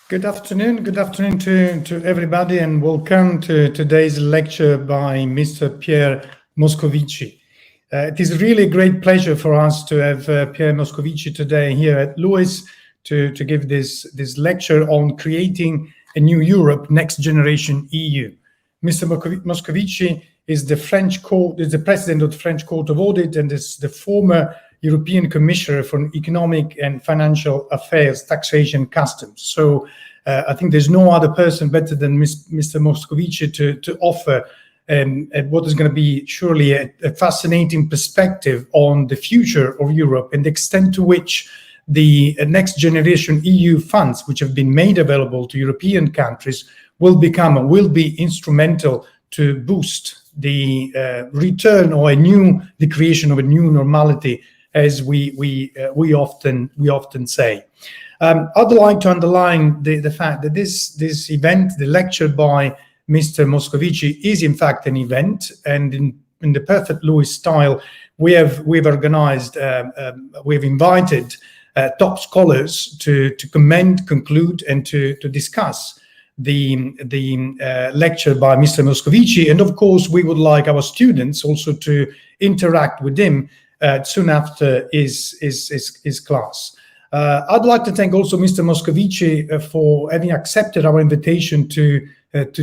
Good afternoon to everybody, and welcome to today's lecture by Mr. Pierre Moscovici. It is really a great pleasure for us to have Pierre Moscovici today here at Lewis to give this lecture on creating a new Europe, next generation EU. Mr. Moscovici is the president of the French Court of Audit and is the former European Commissioner for Economic and Financial Affairs, Taxation, Customs. So I think there's no other person better than Mr. Moscovici to offer what is going to be surely a fascinating perspective on the future of Europe and the extent to which the next generation EU funds, which have been made available to European countries, will be instrumental to boost the return or the creation of a new normality, as we often say. I'd like to underline the fact that this event, the lecture by Mr. Moscovici, is in fact an event, and in the perfect Lewis style, we've organized, we've invited top scholars to comment, conclude, and to discuss the lecture by Mr. Moscovici, and of course we would like our students also to interact with him soon after his class. I'd like to thank also Mr. Moscovici for having accepted our invitation to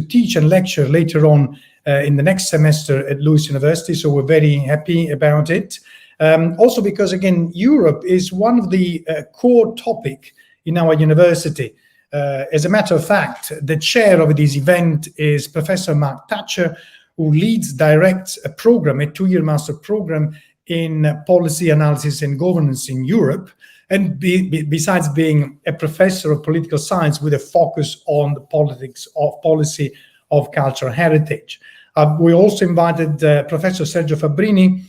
teach and lecture later on in the next semester at Lewis University, so we're very happy about it. Also because, again, Europe is one of the core topic in our university. As a matter of fact, the chair of this event is Professor Mark Thatcher, who directs a program, a 2-year master program in policy analysis and governance in Europe, and besides being a professor of political science with a focus on the policy of cultural heritage. We also invited Professor Sergio Fabbrini,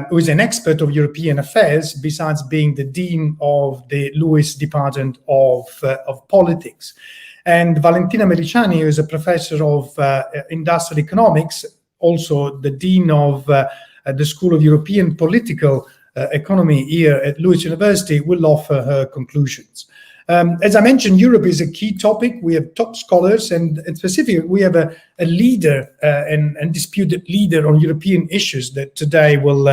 who is an expert of European affairs, besides being the dean of the Lewis Department of Politics. And Valentina Meliciani, who is a professor of industrial economics, also the dean of the School of European Political Economy here at Lewis University, will offer her conclusions. As I mentioned, Europe is a key topic. We have top scholars, and specifically, we have a leader, an undisputed leader on European issues that today will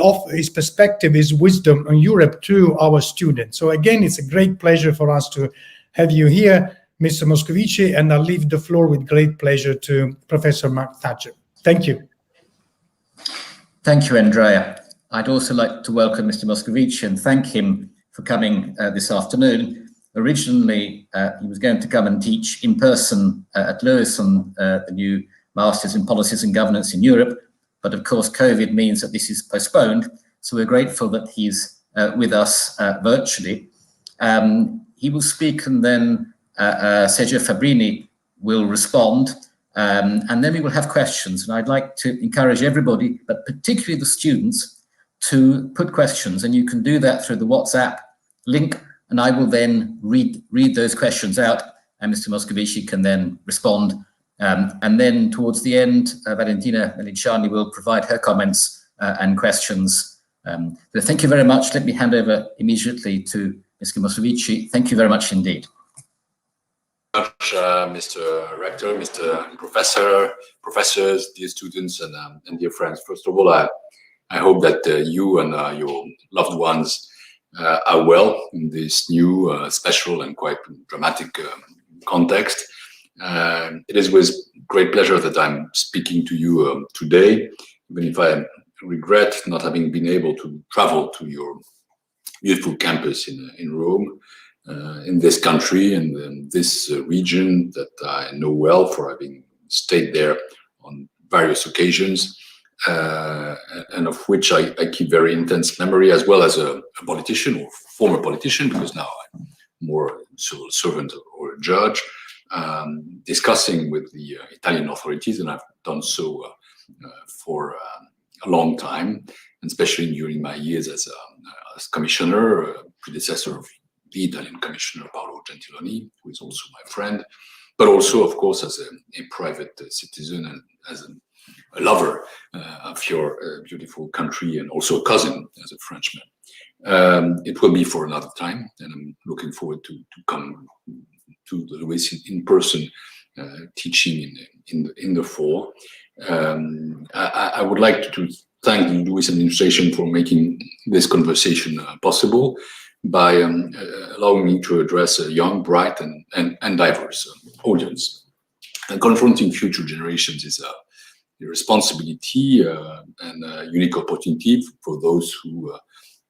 offer his perspective, his wisdom on Europe to our students. So again, it's a great pleasure for us to have you here, Mr. Moscovici, and I'll leave the floor with great pleasure to Professor Mark Thatcher. Thank you. Thank you, Andrea. I'd also like to welcome Mr. Moscovici and thank him for coming this afternoon. Originally, he was going to come and teach in person at Lewis on the new Masters in Policies and Governance in Europe, but of course COVID means that this is postponed, so we're grateful that he's with us virtually. He will speak and then Sergio Fabbrini will respond. And then we will have questions, and I'd like to encourage everybody, but particularly the students, to put questions, and you can do that through the WhatsApp link, and I will then read those questions out, and Mr. Moscovici can then respond. And then towards the end, Valentina Meliciani will provide her comments and questions. So thank you very much. Let me hand over immediately to Mr. Moscovici. Thank you very much indeed. Mr. Rector, Mr. Professors, dear students, and dear friends. First of all, I hope that you and your loved ones are well in this new, special, and quite dramatic context. It is with great pleasure that I'm speaking to you today, even if I regret not having been able to travel to your beautiful campus in Rome. In this country and in this region that I know well, for having stayed there on various occasions, and of which I keep very intense memory, as well as a politician or former politician, because now I'm more civil servant or a judge, discussing with the Italian authorities, and I've done so for a long time, and especially during my years as commissioner, predecessor of the Italian Commissioner Paolo Gentiloni, who is also my friend, but also, of course, as a private citizen and as a lover of your beautiful country, and also a cousin as a Frenchman. It will be for another time, and I'm looking forward to come to the Lewis in person teaching in the fall. I would like to thank the Lewis administration for making this conversation possible by allowing me to address a young, bright, and diverse audience. And confronting future generations is a responsibility and a unique opportunity for those who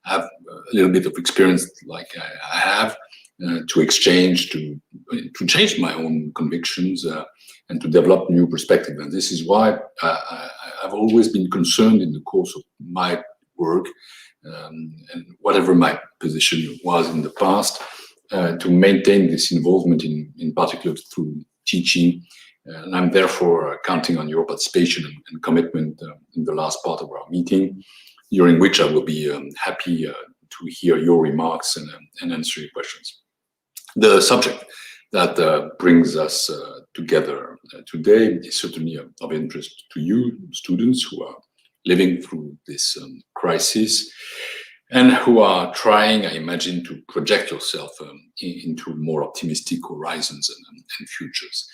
have a little bit of experience like I have to exchange, to change my own convictions and to develop new perspective. And this is why I've always been concerned in the course of my work and whatever my position was in the past, to maintain this involvement in particular through teaching. And I'm therefore counting on your participation and commitment in the last part of our meeting, during which I will be happy to hear your remarks and answer your questions. The subject that brings us together today is certainly of interest to you, students who are living through this crisis and who are trying, I imagine, to project yourself into more optimistic horizons and futures.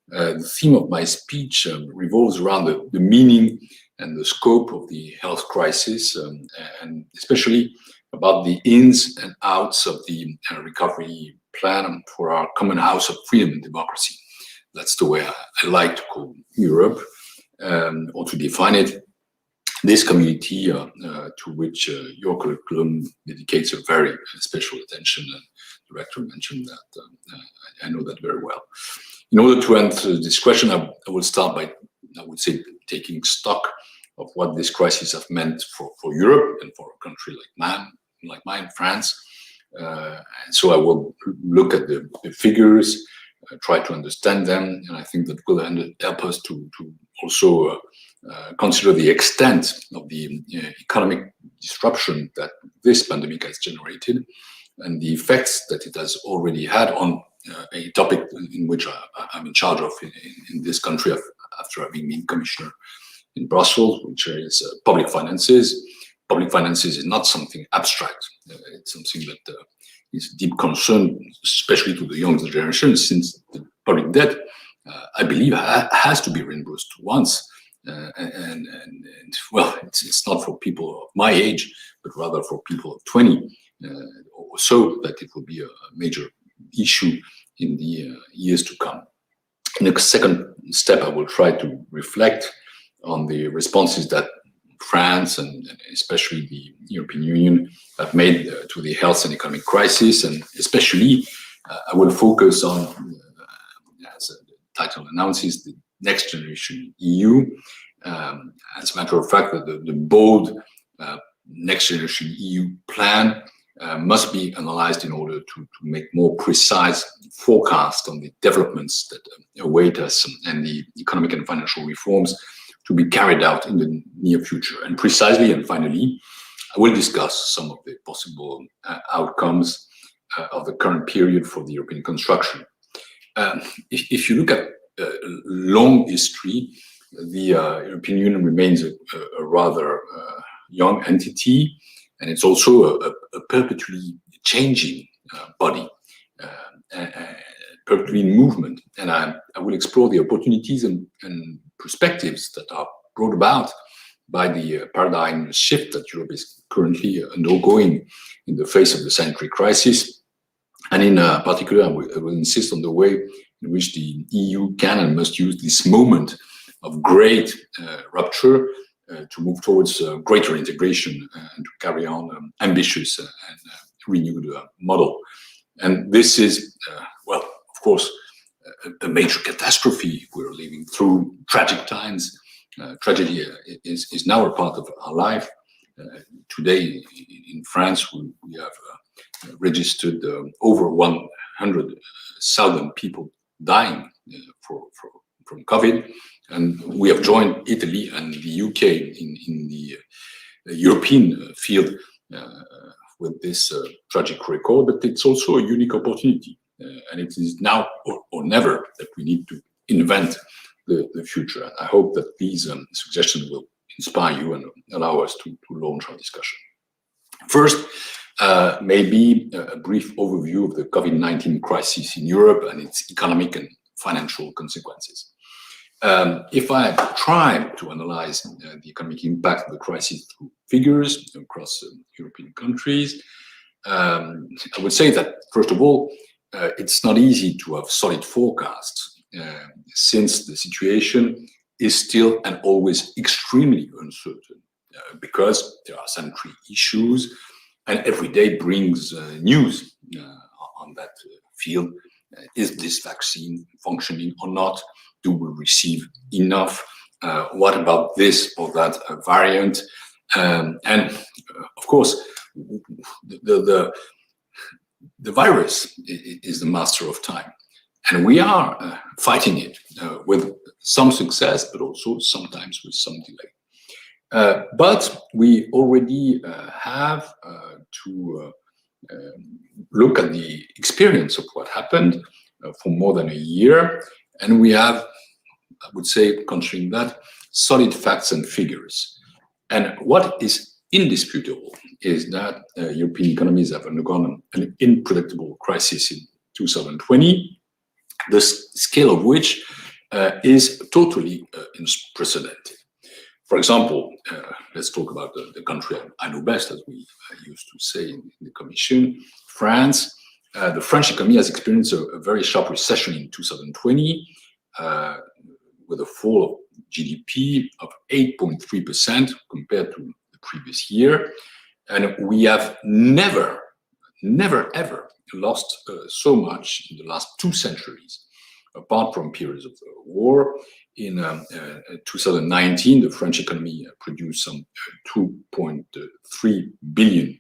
The theme of my speech revolves around the meaning and the scope of the health crisis, and especially about the ins and outs of the recovery plan for our common house of freedom and democracy. That's the way I like to call Europe, or to define it. This community to which your curriculum dedicates a very special attention, and the Rector mentioned that. I know that very well. In order to answer this question, I will start by, I would say, taking stock of what this crisis has meant for Europe and for a country like mine, France. And so I will look at the figures, try to understand them, and I think that will help us to also consider the extent of the economic disruption that this pandemic has generated and the effects that it has already had on a topic in which I'm in charge of in this country after having been commissioner in Brussels, which is public finances. Public finances is not something abstract. It's something that is a deep concern, especially to the younger generation, since the public debt, I believe, has to be reimbursed once. And well, it's not for people of my age, but rather for people of 20 or so, that it will be a major issue in the years to come. In the second step, I will try to reflect on the responses that France and especially the European Union have made to the health and economic crisis, and especially I will focus on, as the title announces, the next generation EU. As a matter of fact, the bold next generation EU plan must be analyzed in order to make more precise forecasts on the developments that await us and the economic and financial reforms to be carried out in the near future. And precisely, and finally, I will discuss some of the possible outcomes of the current period for the European construction. If you look at long history, the European Union remains a rather young entity, and it's also a perpetually changing body, perpetually in movement. And I will explore the opportunities and perspectives that are brought about by the paradigm shift that Europe is currently undergoing in the face of the sanitary crisis. And in particular, I will insist on the way in which the EU can and must use this moment of great rupture to move towards greater integration and to carry on ambitious and renewed model. And this is, well, of course, a major catastrophe. We're living through tragic times. Tragedy is now a part of our life. Today in France, we have registered over 100,000 people dying from COVID. And we have joined Italy and the UK in the European field with this tragic record, but it's also a unique opportunity. And it is now or never that we need to invent the future. And I hope that these suggestions will inspire you and allow us to launch our discussion. First, maybe a brief overview of the COVID-19 crisis in Europe and its economic and financial consequences. If I try to analyze the economic impact of the crisis through figures across European countries, I would say that, first of all, it's not easy to have solid forecasts since the situation is still and always extremely uncertain because there are sanitary issues and every day brings news on that field. Is this vaccine functioning or not? Do we receive enough? What about this or that variant? And of course, the virus is the master of time, and we are fighting it with some success, but also sometimes with some delay. But we already have to look at the experience of what happened for more than a year, and we have, I would say, considering that, solid facts and figures. And what is indisputable is that European economies have undergone an unpredictable crisis in 2020, the scale of which is totally unprecedented. For example, let's talk about the country I know best, as we used to say in the Commission, France. The French economy has experienced a very sharp recession in 2020, with a fall of GDP of 8.3% compared to the previous year. And we have never, ever lost so much in the last 2 centuries, apart from periods of war. In 2019, the French economy produced some 2.3 billion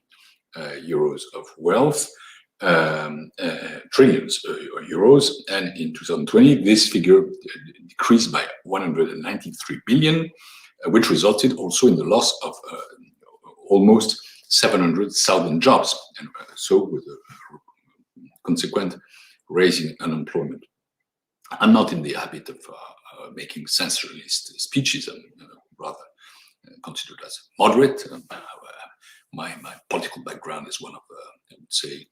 euros of wealth, trillions euros, and in 2020 this figure decreased by 193 billion, which resulted also in the loss of almost 700,000 jobs, and so with a consequent raising unemployment. I'm not in the habit of making sensationalist speeches. I'm rather considered as moderate. My political background is one of, I would say,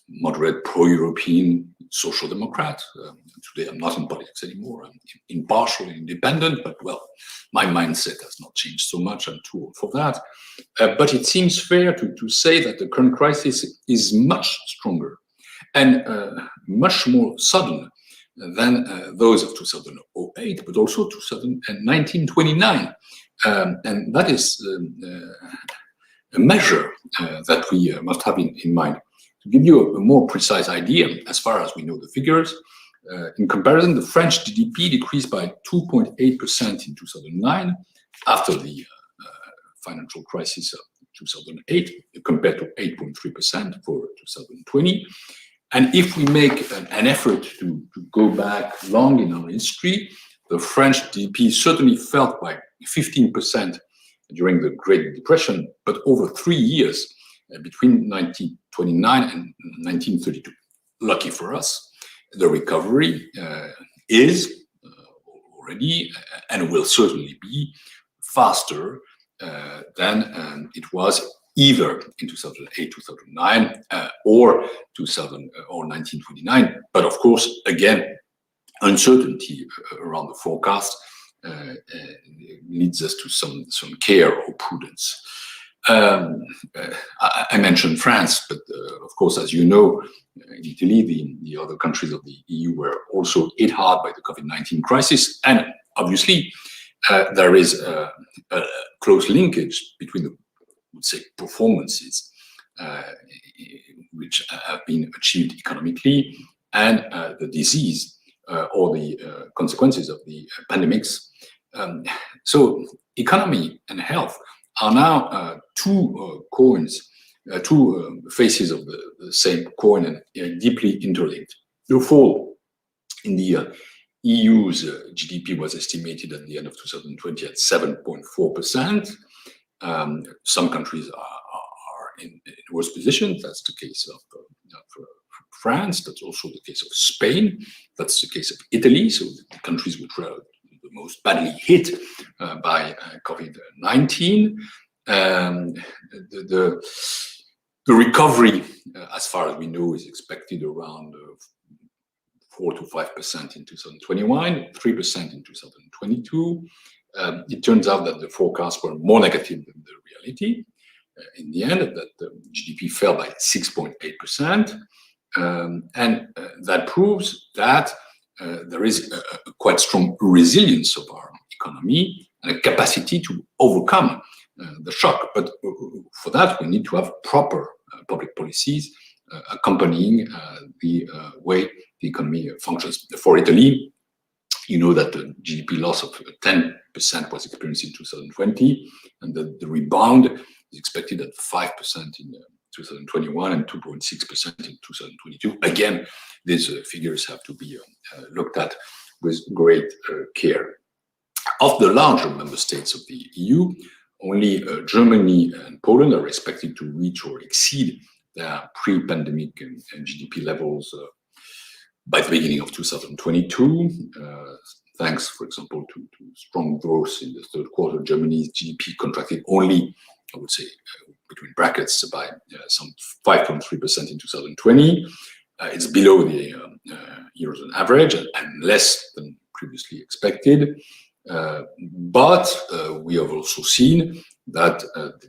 moderate pro-European social democrat. Today I'm not in politics anymore. I'm impartial and independent, but well, my mindset has not changed so much. I'm too old for that. But it seems fair to say that the current crisis is much stronger and much more sudden than those of 2008, but also 1929. And that is a measure that we must have in mind. To give you a more precise idea, as far as we know the figures, in comparison, the French GDP decreased by 2.8% in 2009, after the financial crisis of 2008, compared to 8.3% for 2020. And if we make an effort to go back long in our history, the French GDP certainly fell by 15% during the Great Depression, but over 3 years, between 1929 and 1932. Lucky for us, the recovery is already and will certainly be faster than it was either in 2008, 2009, or 1929. But of course, again, uncertainty around the forecast leads us to some care or prudence. I mentioned France, but of course, as you know, in Italy, the other countries of the EU were also hit hard by the COVID-19 crisis. And obviously, there is a close linkage between the, I would say, performances which have been achieved economically and the disease or the consequences of the pandemics. So economy and health are now two coins, two faces of the same coin, and deeply interlinked. The fall in the EU's GDP was estimated at the end of 2020 at 7.4%. Some countries are in worse positions. That's the case of France. That's also the case of Spain. That's the case of Italy. So the countries which were the most badly hit by COVID-19. The The recovery, as far as we know, is expected around 4 to 5% in 2021, 3% in 2022. It turns out that the forecasts were more negative than the reality. In the end, that the GDP fell by 6.8%, and that proves that there is a quite strong resilience of our economy and a capacity to overcome the shock. But for that, we need to have proper public policies accompanying the way the economy functions. For Italy, you know that the GDP loss of 10% was experienced in 2020, and the rebound is expected at 5% in 2021 and 2.6% in 2022. Again, these figures have to be looked at with great care. Of the larger member states of the EU, only Germany and Poland are expected to reach or exceed their pre-pandemic GDP levels by the beginning of 2022. Thanks, for example, to strong growth in the third quarter. Germany's GDP contracted only, I would say, between brackets, by some 5.3% in 2020. It's below the eurozone average and less than previously expected. But we have also seen that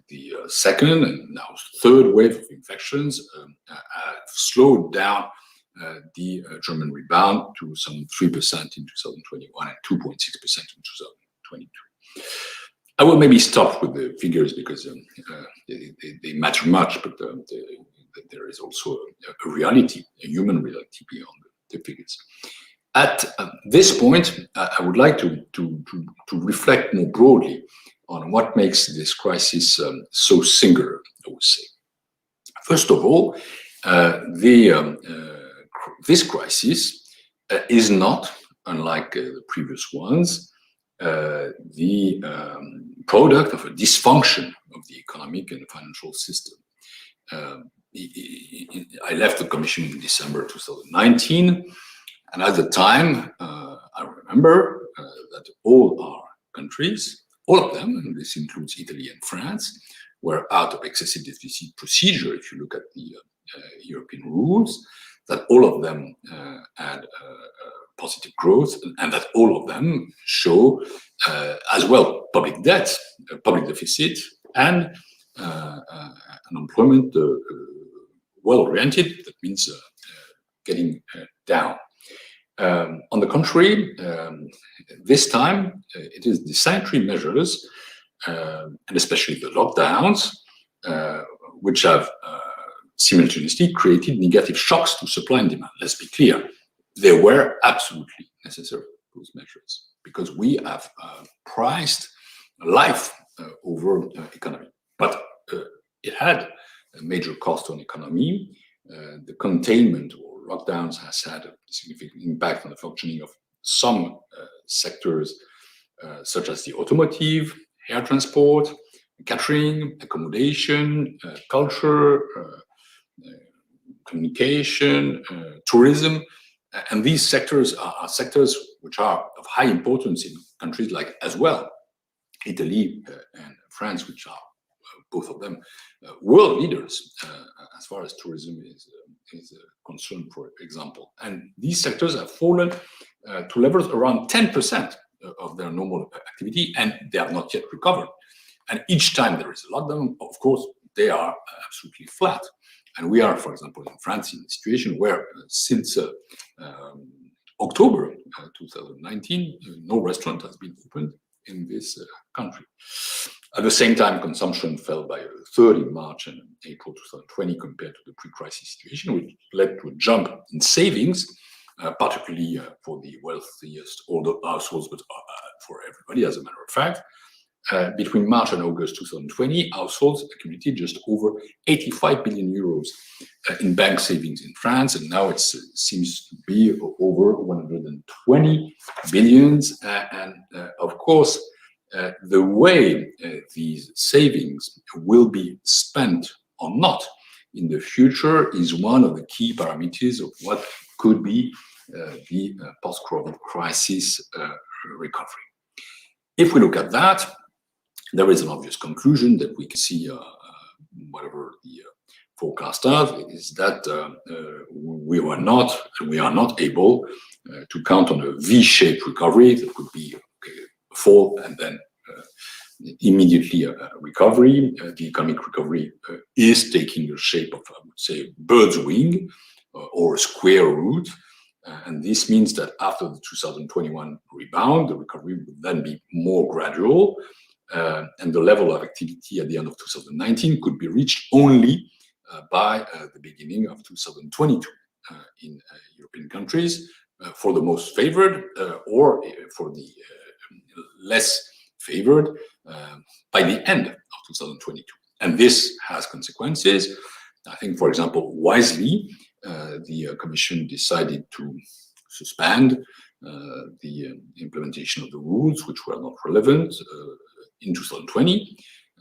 the second and now third wave of infections have slowed down the German rebound to some 3% in 2021 and 2.6% in 2022. I will maybe stop with the figures because they matter much, but there is also a reality, a human reality beyond the figures. At this point, I would like to reflect more broadly on what makes this crisis so singular, I would say. First of all, this crisis is not, unlike the previous ones, the product of a dysfunction of the economic and financial system. I left the Commission in December 2019, and at the time, I remember that all our countries, all of them, and this includes Italy and France, were out of excessive deficit procedure, if you look at the European rules, that all of them had positive growth, and that all of them show as well public debt, public deficit, and unemployment well-oriented. That means getting down. On the contrary, this time it is the sanitary measures, and especially the lockdowns, which have simultaneously created negative shocks to supply and demand. Let's be clear, they were absolutely necessary, those measures, because we have priced life over economy. But it had a major cost on economy. The containment or lockdowns has had a significant impact on the functioning of some sectors, such as the automotive, air transport, catering, accommodation, culture, communication, tourism. And these sectors are sectors which are of high importance in countries like, as well, Italy and France, which are both of them world leaders as far as tourism is concerned, for example. And these sectors have fallen to levels around 10% of their normal activity, and they have not yet recovered. And each time there is a lockdown, of course, they are absolutely flat. And we are, for example, in France, in a situation where since October 2019, no restaurant has been opened in this country. At the same time, consumption fell by a third in March and April 2020 compared to the pre-crisis situation, which led to a jump in savings, particularly for the wealthiest older households, but for everybody, as a matter of fact. Between March and August 2020, households accumulated just over 85 billion euros in bank savings in France, and now it seems to be over 120 billions. And of course, the way these savings will be spent or not in the future is one of the key parameters of what could be the post-COVID crisis recovery. If we look at that, there is an obvious conclusion that we can see whatever the forecasters is that we are not able to count on a V-shaped recovery that could be a fall and then immediately a recovery. The economic recovery is taking the shape of, I would say, bird's wing or a square root. And this means that after the 2021 rebound, the recovery will then be more gradual. And the level of activity at the end of 2019 could be reached only by the beginning of 2022 in European countries for the most favored or for the less favored by the end of 2022. And this has consequences. I think, for example, wisely, the Commission decided to suspend the implementation of the rules which were not relevant in 2020,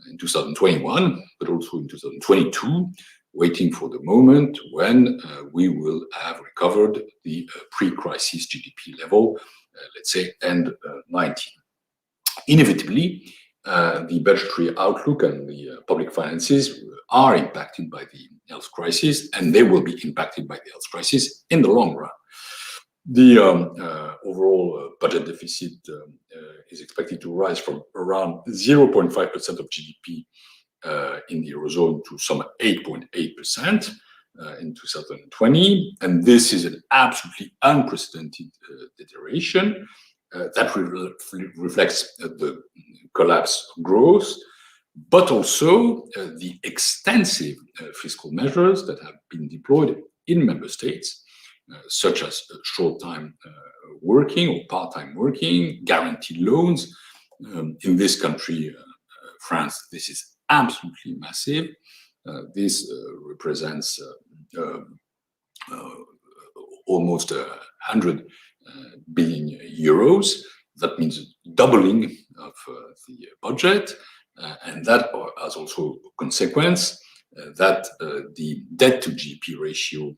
in 2021, but also in 2022, waiting for the moment when we will have recovered the pre-crisis GDP level, let's say end 19. Inevitably, the budgetary outlook and the public finances are impacted by the health crisis, and they will be impacted by the health crisis in the long run. The overall budget deficit is expected to rise from around 0.5% of GDP in the eurozone to some 8.8% in 2020, and this is an absolutely unprecedented deterioration that reflects the collapse of growth, but also the extensive fiscal measures that have been deployed in member states, such as short-time working or part-time working, guaranteed loans. In this country, France, this is absolutely massive. This represents almost 100 billion euros. That means doubling of the budget, and that has also a consequence that the debt to GDP ratio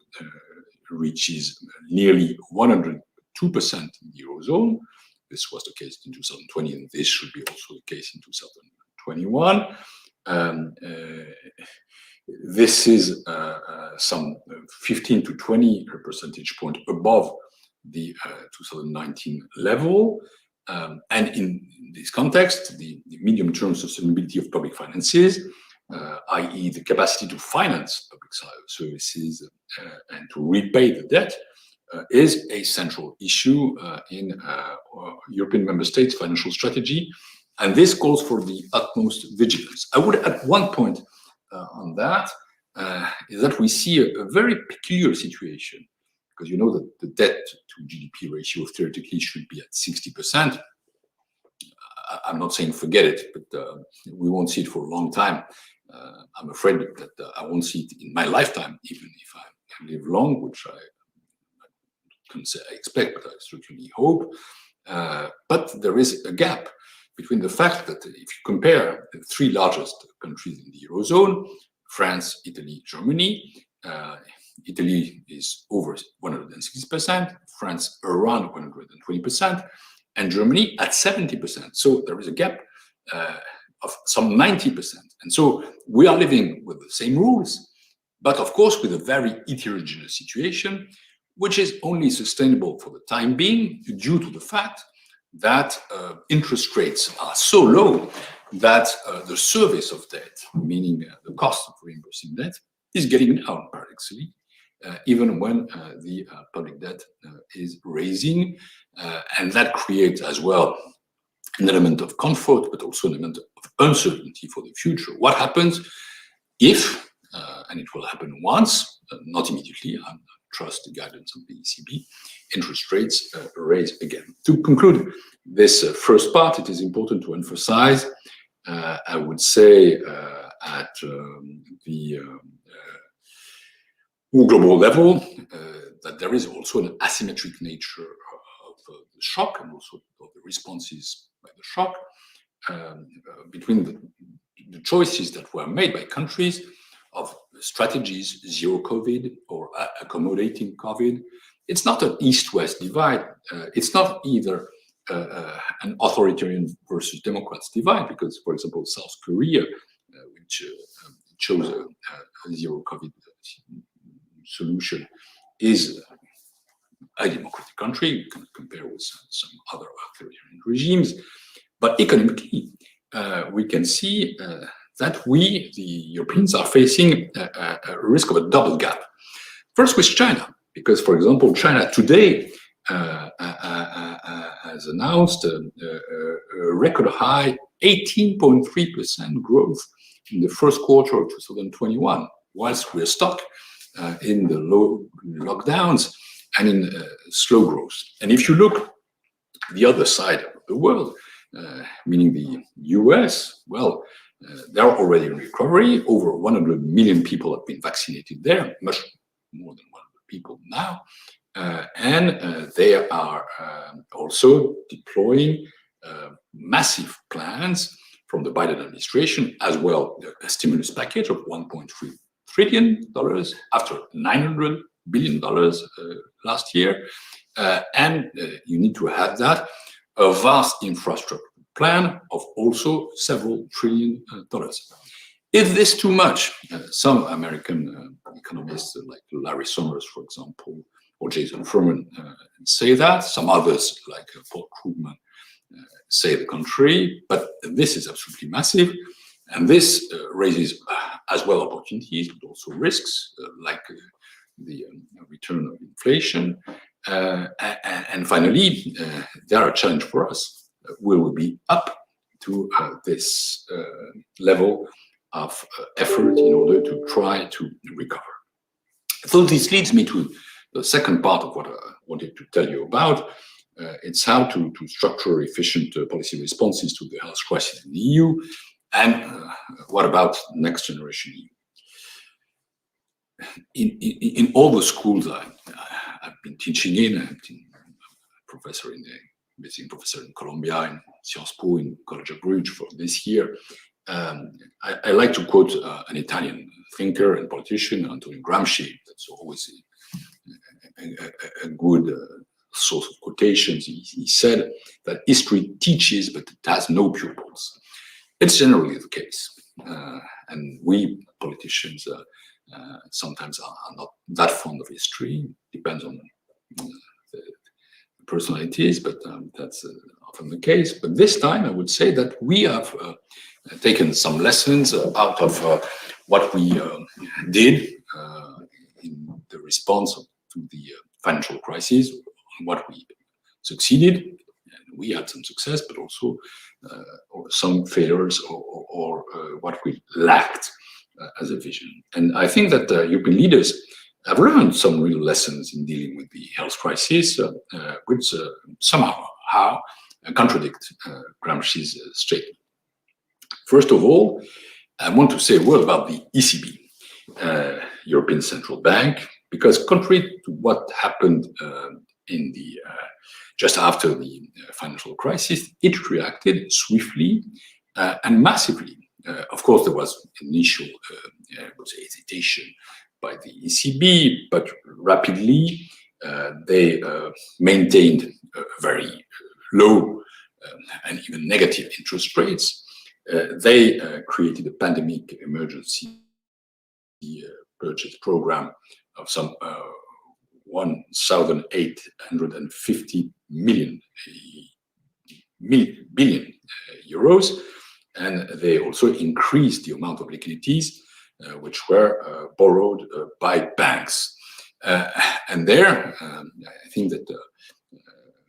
reaches nearly 102% in the eurozone. This was the case in 2020, and this should be also the case in 2021. This is some 15 to 20 percentage point above the 2019 level. And in this context, the medium-term sustainability of public finances, i.e. the capacity to finance public services and to repay the debt, is a central issue in European member states' financial strategy. And this calls for the utmost vigilance. I would add one point on that, is that we see a very peculiar situation, because you know that the debt to GDP ratio theoretically should be at 60%. I'm not saying forget it, but we won't see it for a long time. I'm afraid that I won't see it in my lifetime, even if I live long, which I couldn't say I expect, but I certainly hope. But there is a gap between the fact that if you compare the three largest countries in the eurozone, France, Italy, Germany, Italy is over 160%, France around 120%, and Germany at 70%. So there is a gap of some 90%. And so we are living with the same rules, but of course with a very heterogeneous situation, which is only sustainable for the time being due to the fact that interest rates are so low that the service of debt, meaning the cost of reimbursing debt, is getting down paradoxically, even when the public debt is raising. And that creates as well an element of comfort, but also an element of uncertainty for the future. What happens if, and it will happen once, not immediately, I trust the guidance of the ECB, interest rates raise again. To conclude this first part, it is important to emphasize, I would say, at the global level, that there is also an asymmetric nature of the shock and also of the responses by the shock between the choices that were made by countries of strategies, zero COVID or accommodating COVID. It's not an East-West divide. It's not either an authoritarian versus Democrats divide, because, for example, South Korea, which chose a zero COVID solution is a democratic country. You can compare with some other authoritarian regimes, but economically, we can see that we, the Europeans, are facing a risk of a double gap. First with China, because, for example, China today has announced a record high 18.3% growth in the first quarter of 2021, whilst we're stuck in the low lockdowns and in slow growth. And if you look the other side of the world, meaning the US, well, they're already in recovery. Over 100 million people have been vaccinated there, much more than 100 people now. And they are also deploying massive plans from the Biden administration, as well a stimulus package of $1.3 trillion after $900 billion last year. And you need to have that, a vast infrastructure plan of also several trillion dollars. Is this too much? Some American economists like Larry Summers, for example, or Jason Furman say that. Some others, like Paul Krugman, say the contrary. But this is absolutely massive. And this raises as well opportunities, but also risks, like the return of inflation. And finally, there are a challenge for us. Will we be up to this level of effort in order to try to recover? So this leads me to the second part of what I wanted to tell you about. It's how to structure efficient policy responses to the health crisis in the EU, and what about next generation EU? In all the schools I've been teaching in, I've been visiting professor in Columbia, in Sciences Po, in College of Bruges for this year. I like to quote an Italian thinker and politician, Antonio Gramsci. That's always a good source of quotations. He said that history teaches, but it has no pupils. It's generally the case. And we politicians sometimes are not that fond of history. Depends on the personalities, but that's often the case. But this time, I would say that we have taken some lessons out of what we did in the response to the financial crisis, what we succeeded. And we had some success, but also some failures or what we lacked as a vision. And I think that European leaders have learned some real lessons in dealing with the health crisis, which somehow contradict Gramsci's statement. First of all, I want to say a word about the ECB, European Central Bank, because contrary to what happened in the just after the financial crisis, it reacted swiftly and massively. Of course, there was initial hesitation by the ECB, but rapidly they maintained very low and even negative interest rates. They created a pandemic emergency purchase program of some 1,850 billion euros, and they also increased the amount of liquidities which were borrowed by banks. And there, I think that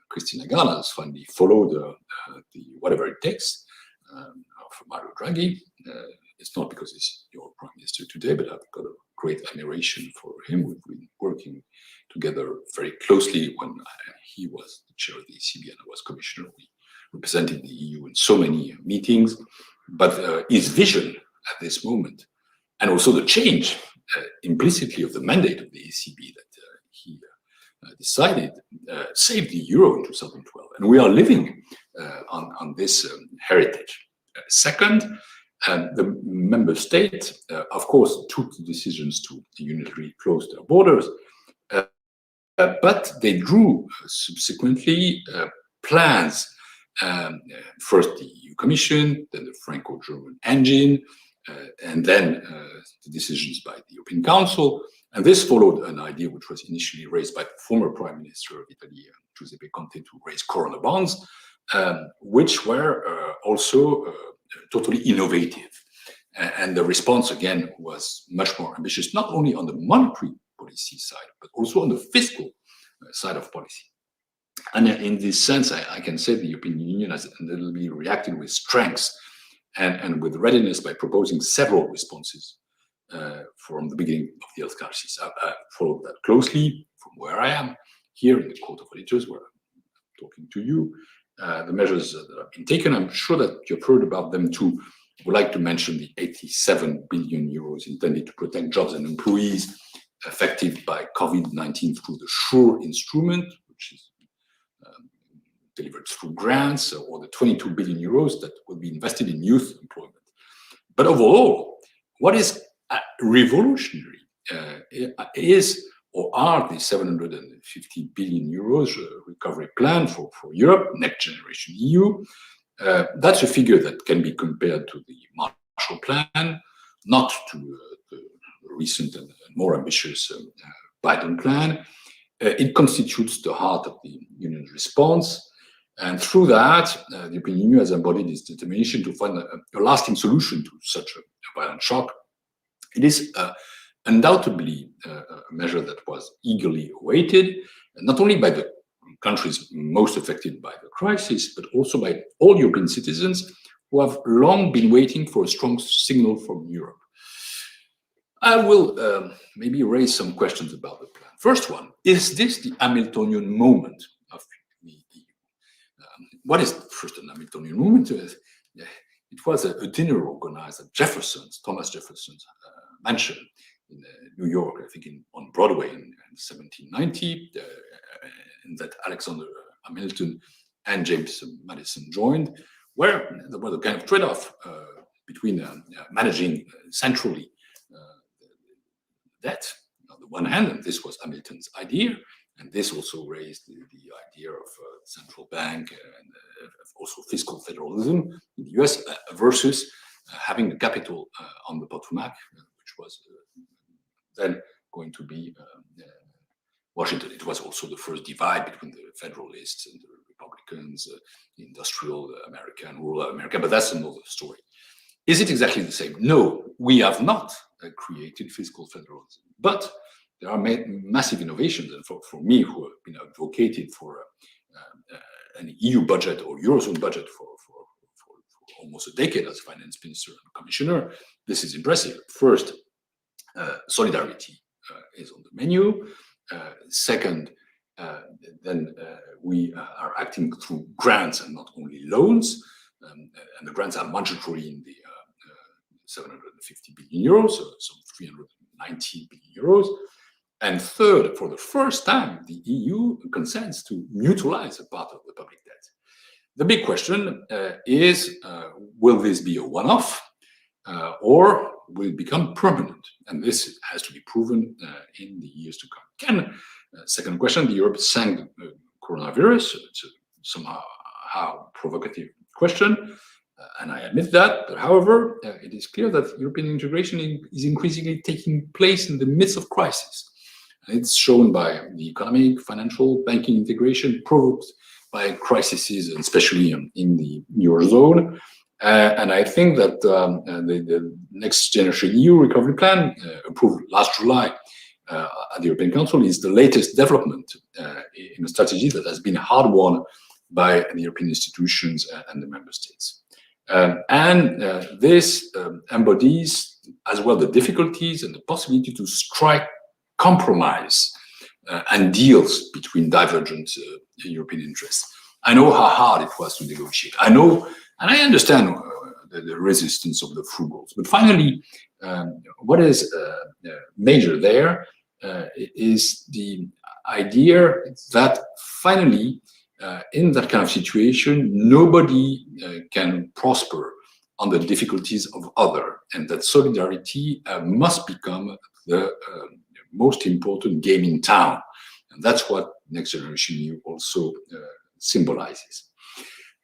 Christine Lagarde has finally followed the whatever it takes of Mario Draghi. It's not because he's your prime minister today, but I've got a great admiration for him. We've been working together very closely when he was the chair of the ECB and I was commissioner. We represented the EU in so many meetings, but his vision at this moment, and also the change implicitly of the mandate of the ECB that he decided, saved the euro in 2012. And we are living on this heritage. Second, the member state, of course, took the decisions to unilaterally close their borders, but they drew subsequently plans. First the EU Commission, then the Franco-German engine, and then the decisions by the European Council. And this followed an idea which was initially raised by the former Prime Minister of Italy, Giuseppe Conte, to raise Corona bonds, which were also totally innovative. And the response, again, was much more ambitious, not only on the monetary policy side, but also on the fiscal side of policy. And in this sense, I can say the European Union has undoubtedly reacted with strength and with readiness by proposing several responses from the beginning of the health crisis. I followed that closely from where I am, here in the Court of Auditors, where I'm talking to you. The measures that have been taken, I'm sure that you've heard about them too. I would like to mention the 87 billion euros intended to protect jobs and employees affected by COVID-19 through the SURE instrument, which is delivered through grants, or the 22 billion euros that will be invested in youth employment. But overall, what is revolutionary is or are the 750 billion euros recovery plan for Europe, Next Generation EU. That's a figure that can be compared to the Marshall Plan, not to the recent and more ambitious Biden plan. It constitutes the heart of the Union's response. And through that, the European Union has embodied its determination to find a lasting solution to such a violent shock. It is undoubtedly a measure that was eagerly awaited, not only by the countries most affected by the crisis, but also by all European citizens who have long been waiting for a strong signal from Europe. I will maybe raise some questions about the plan. First one, is this the Hamiltonian moment of the EU? What is first an Hamiltonian moment? It was a dinner organized at Thomas Jefferson's mansion in New York, I think on Broadway in 1790, and that Alexander Hamilton and James Madison joined, where there was a kind of trade-off between managing centrally debt on the one hand, and this was Hamilton's idea, and this also raised the idea of central bank and also fiscal federalism in the US versus having the capital on the Potomac, which was then going to be Washington. It was also the first divide between the Federalists and the Republicans, industrial America and rural America, but that's another story. Is it exactly the same? No, we have not created fiscal federalism, but there are massive innovations. And for me, who have been advocated for an EU budget or eurozone budget for almost a decade as finance minister and commissioner, this is impressive. First, solidarity is on the menu. Second, then we are acting through grants and not only loans. And the grants are mandatory in the 750 billion euros, so some 390 billion euros. And third, for the first time, the EU consents to neutralize a part of the public debt. The big question is, will this be a one-off or will it become permanent? And this has to be proven in the years to come. Second question, the Europe sank the coronavirus. It's a somehow provocative question, and I admit that. But however, it is clear that European integration is increasingly taking place in the midst of crisis. And it's shown by the economic, financial, banking integration provoked by crises, and especially in the eurozone. And I think that the Next Generation EU recovery plan, approved last July at the European Council, is the latest development in a strategy that has been hard won by the European institutions and the member states. This embodies as well the difficulties and the possibility to strike compromise and deals between divergent European interests. I know how hard it was to negotiate. I know, and I understand the resistance of the frugals. But finally, what is major there is the idea that finally, in that kind of situation, nobody can prosper on the difficulties of other, and that solidarity must become the most important game in town. And that's what Next Generation EU also symbolizes.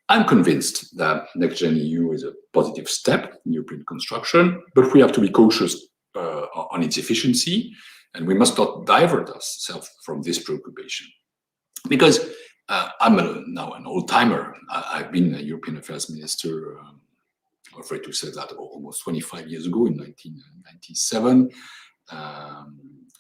I'm convinced that Next-Gen EU is a positive step in European construction, but we have to be cautious on its efficiency, and we must not divert ourselves from this preoccupation. Because I'm now an old-timer. I've been a European Affairs Minister, I'm afraid to say that, almost 25 years ago in 1997.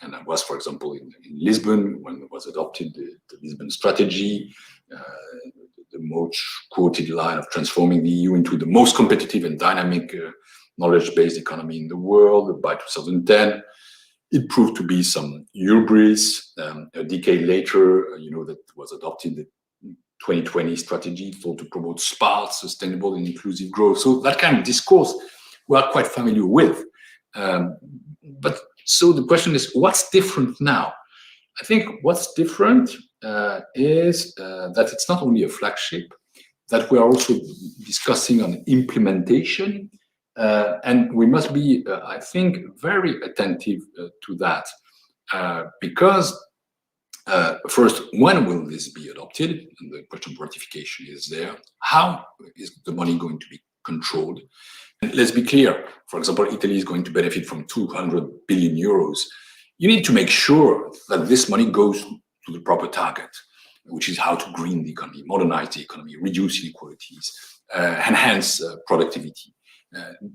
And I was, for example, in Lisbon when it was adopted the Lisbon Strategy, the most quoted line of transforming the EU into the most competitive and dynamic knowledge-based economy in the world by 2010. It proved to be some hubris. A decade later, that was adopted the 2020 strategy thought to promote smart, sustainable, and inclusive growth. So that kind of discourse we are quite familiar with. But so the question is, what's different now? I think what's different is that it's not only a flagship, that we are also discussing on implementation, and we must be, I think, very attentive to that, because first, when will this be adopted? And the question of ratification is there. How is the money going to be controlled? And let's be clear, for example, Italy is going to benefit from 200 billion euros. You need to make sure that this money goes to the proper target, which is how to green the economy, modernize the economy, reduce inequalities, enhance productivity.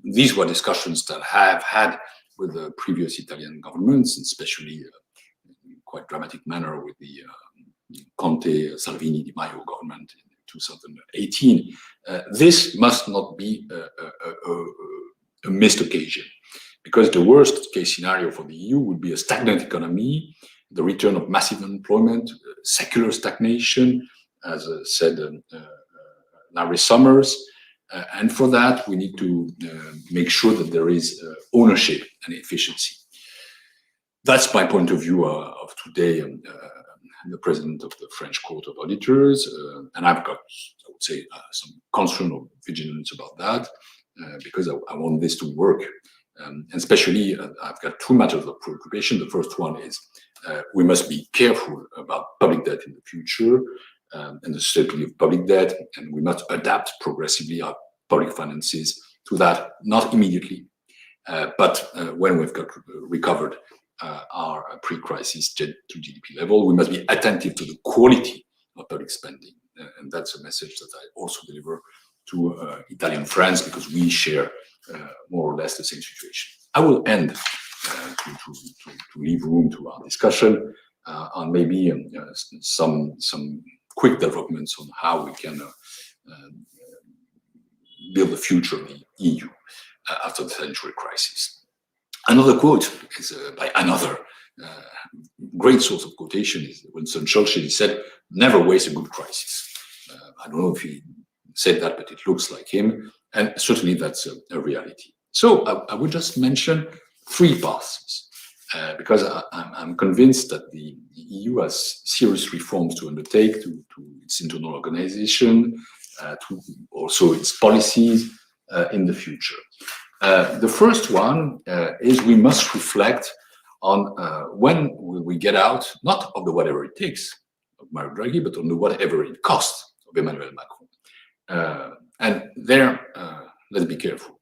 These were discussions that I have had with the previous Italian governments, and especially in quite dramatic manner with the Conte, Salvini, Di Maio government in 2018. This must not be a missed occasion, because the worst case scenario for the EU would be a stagnant economy, the return of massive unemployment, secular stagnation, as said Larry Summers. And for that, we need to make sure that there is ownership and efficiency. That's my point of view of today. The president of the French Court of Auditors, and I've got, I would say, some concern or vigilance about that, because I want this to work. And especially, I've got two matters of preoccupation. The first one is we must be careful about public debt in the future and the stability of public debt, and we must adapt progressively our public finances to that, not immediately, but when we've got recovered our pre-crisis to GDP level, we must be attentive to the quality of public spending. And that's a message that I also deliver to Italian friends, because we share more or less the same situation. I will end to leave room to our discussion on maybe some quick developments on how we can build the future of the EU after the sanitary crisis. Another quote is by another great source of quotation is Winston Churchill. He said, "Never waste a good crisis." I don't know if he said that, but it looks like him, and certainly that's a reality. So I would just mention three paths, because I'm convinced that the EU has serious reforms to undertake to its internal organization, to also its policies in the future. The first one is we must reflect on when will we get out, not of the whatever it takes of Mario Draghi, but on the whatever it costs of Emmanuel Macron. And there, let's be careful.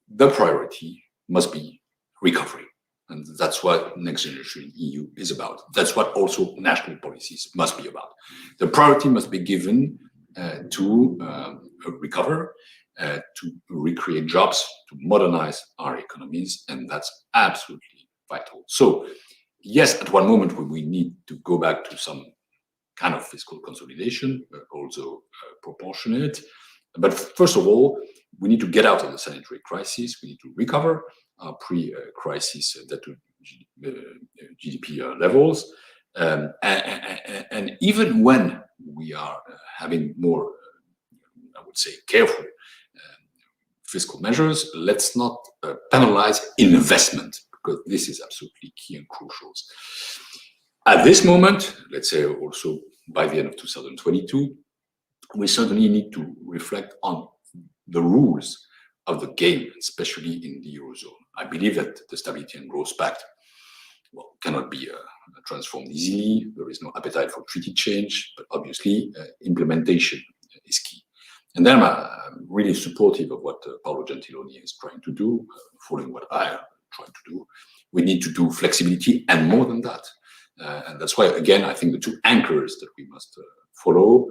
The priority must be recovery. And that's what Next Generation EU is about. That's what also national policies must be about. The priority must be given to recover, to recreate jobs, to modernize our economies, and that's absolutely vital. So, yes, at one moment we need to go back to some kind of fiscal consolidation, but also proportionate. But first of all, we need to get out of the sanitary crisis. We need to recover our pre-crisis debt to GDP levels. And even when we are having more, I would say, careful fiscal measures, let's not penalize investment, because this is absolutely key and crucial. At this moment, let's say also by the end of 2022, we certainly need to reflect on the rules of the game, especially in the eurozone. I believe that the Stability and Growth Pact, well, cannot be transformed easily. There is no appetite for treaty change, but obviously implementation is key. And then I'm really supportive of what Paolo Gentiloni is trying to do, following what I am trying to do. We need to do flexibility and more than that. And that's why, again, I think the two anchors that we must follow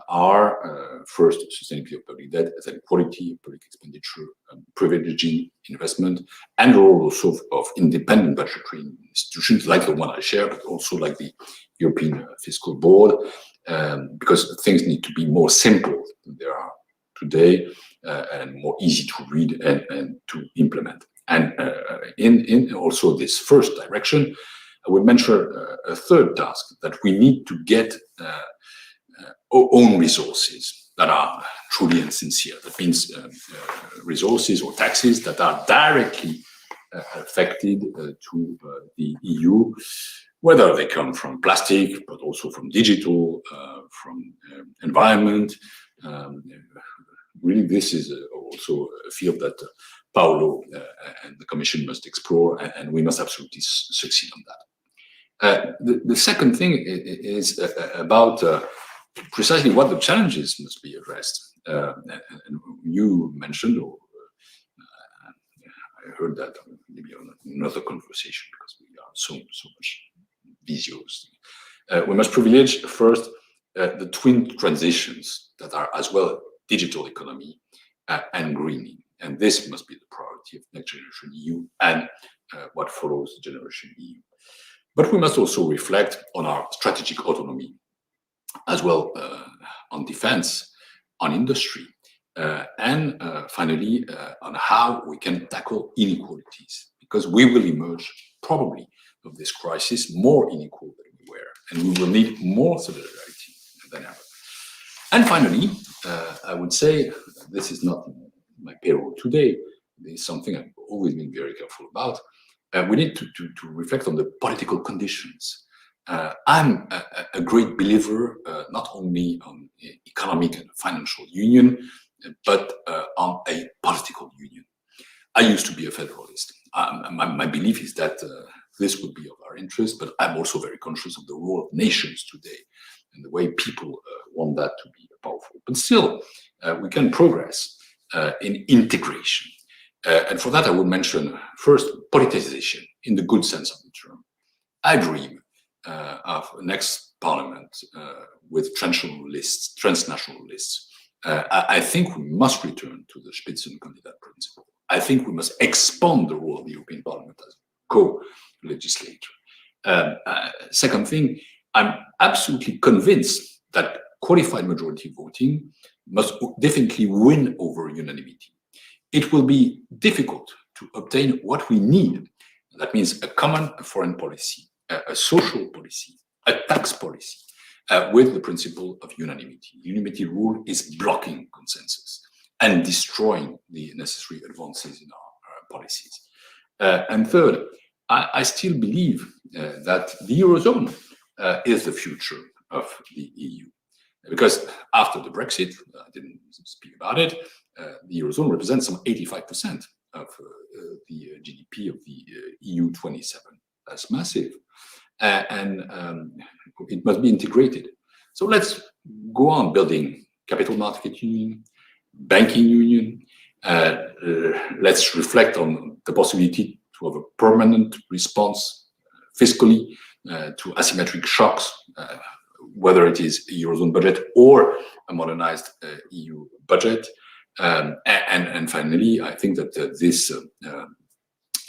are first, sustainability of public debt, then quality of public expenditure, privileging investment, and the role also of independent budgetary institutions like the one I share, but also like the European Fiscal Board, because things need to be more simple than they are today and more easy to read and to implement. And in also this first direction, I would mention a third task, that we need to get own resources that are truly and sincere. That means resources or taxes that are directly affected to the EU, whether they come from plastic, but also from digital, from environment. Really, this is also a field that Paolo and the Commission must explore, and we must absolutely succeed on that. The second thing is about precisely what the challenges must be addressed. And you mentioned, or I heard that maybe on another conversation, because we are so much visios. We must privilege first the twin transitions that are as well digital economy and greening. And this must be the priority of Next Generation EU and what follows Generation EU. But we must also reflect on our strategic autonomy, as well on defense, on industry, and finally on how we can tackle inequalities, because we will emerge probably of this crisis more unequal than we were, and we will need more solidarity than ever. And finally, I would say, this is not my payroll today, this is something I've always been very careful about. We need to reflect on the political conditions. I'm a great believer, not only on economic and financial union, but on a political union. I used to be a federalist. My belief is that this would be of our interest, but I'm also very conscious of the role of nations today and the way people want that to be powerful. But still, we can progress in integration. And for that, I would mention first politicization in the good sense of the term. I dream of next parliament with transnational lists. I think we must return to the Spitzenkandidat principle. I think we must expand the role of the European Parliament as co-legislator. Second thing, I'm absolutely convinced that qualified majority voting must definitely win over unanimity. It will be difficult to obtain what we need. That means a common foreign policy, a social policy, a tax policy, with the principle of unanimity. Unanimity rule is blocking consensus and destroying the necessary advances in our policies. And third, I still believe that the eurozone is the future of the EU. Because after the Brexit, I didn't speak about it, the eurozone represents some 85% of the GDP of the EU 27. That's massive. And it must be integrated. So let's go on building capital market union, banking union. Let's reflect on the possibility to have a permanent response fiscally to asymmetric shocks, whether it is a eurozone budget or a modernized EU budget. And finally, I think that this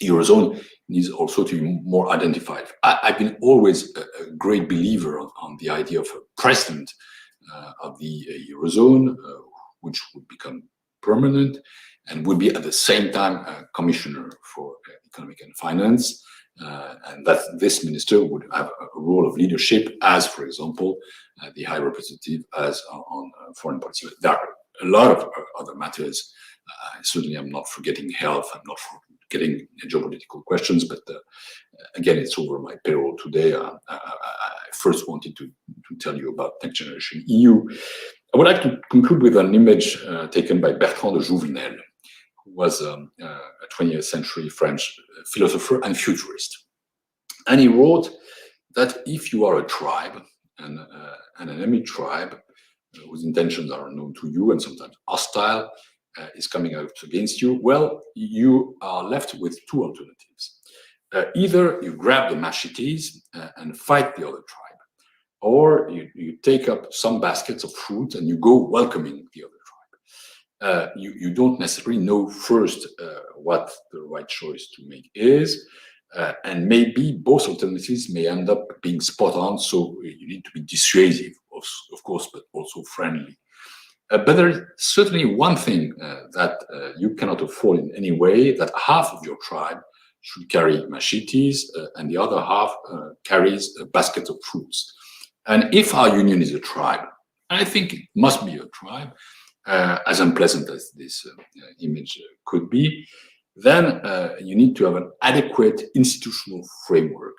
eurozone needs also to be more identified. I've been always a great believer on the idea of a president of the eurozone, which would become permanent and would be at the same time a commissioner for economic and finance. And that this minister would have a role of leadership as, for example, the High Representative as on foreign policy. There are a lot of other matters. Certainly, I'm not forgetting health. I'm not forgetting geopolitical questions. But again, it's over my payroll today. I first wanted to tell you about Next Generation EU. I would like to conclude with an image taken by Bertrand de Jouvenel, who was a 20th century French philosopher and futurist. And he wrote that if you are a tribe, an enemy tribe, whose intentions are unknown to you and sometimes hostile, is coming out against you, well, you are left with two alternatives. Either you grab the machetes and fight the other tribe, or you take up some baskets of fruit and you go welcoming the other tribe. You don't necessarily know first what the right choice to make is, and maybe both alternatives may end up being spot on, so you need to be dissuasive, of course, but also friendly. But there is certainly one thing that you cannot afford in any way, that half of your tribe should carry machetes and the other half carries a basket of fruits. And if our union is a tribe, I think it must be a tribe, as unpleasant as this image could be, then you need to have an adequate institutional framework,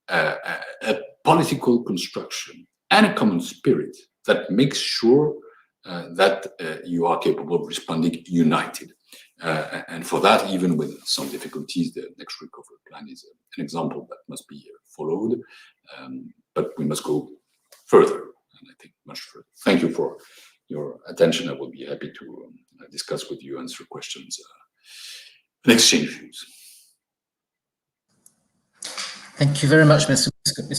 a political construction, and a common spirit that makes sure that you are capable of responding united. And for that, even with some difficulties, the next recovery plan is an example that must be followed. But we must go further, and I think much further. Thank you for your attention. I will be happy to discuss with you, answer questions, and exchange views. Thank you very much, Mr.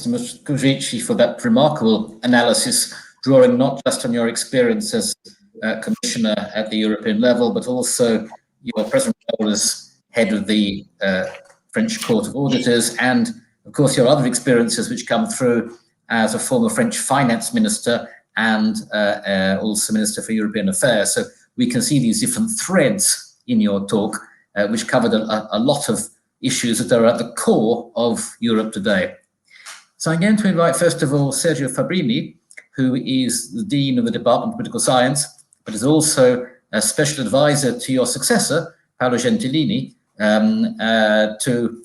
Moscovici, for that remarkable analysis, drawing not just on your experience as Commissioner at the European level, but also your present role as head of the French Court of Auditors, and of course your other experiences which come through as a former French finance minister and also Minister for European Affairs. So we can see these different threads in your talk, which covered a lot of issues that are at the core of Europe today. So I'm going to invite, first of all, Sergio Fabbrini, who is the Dean of the Department of Political Science, but is also a special advisor to your successor, Paolo Gentilini, to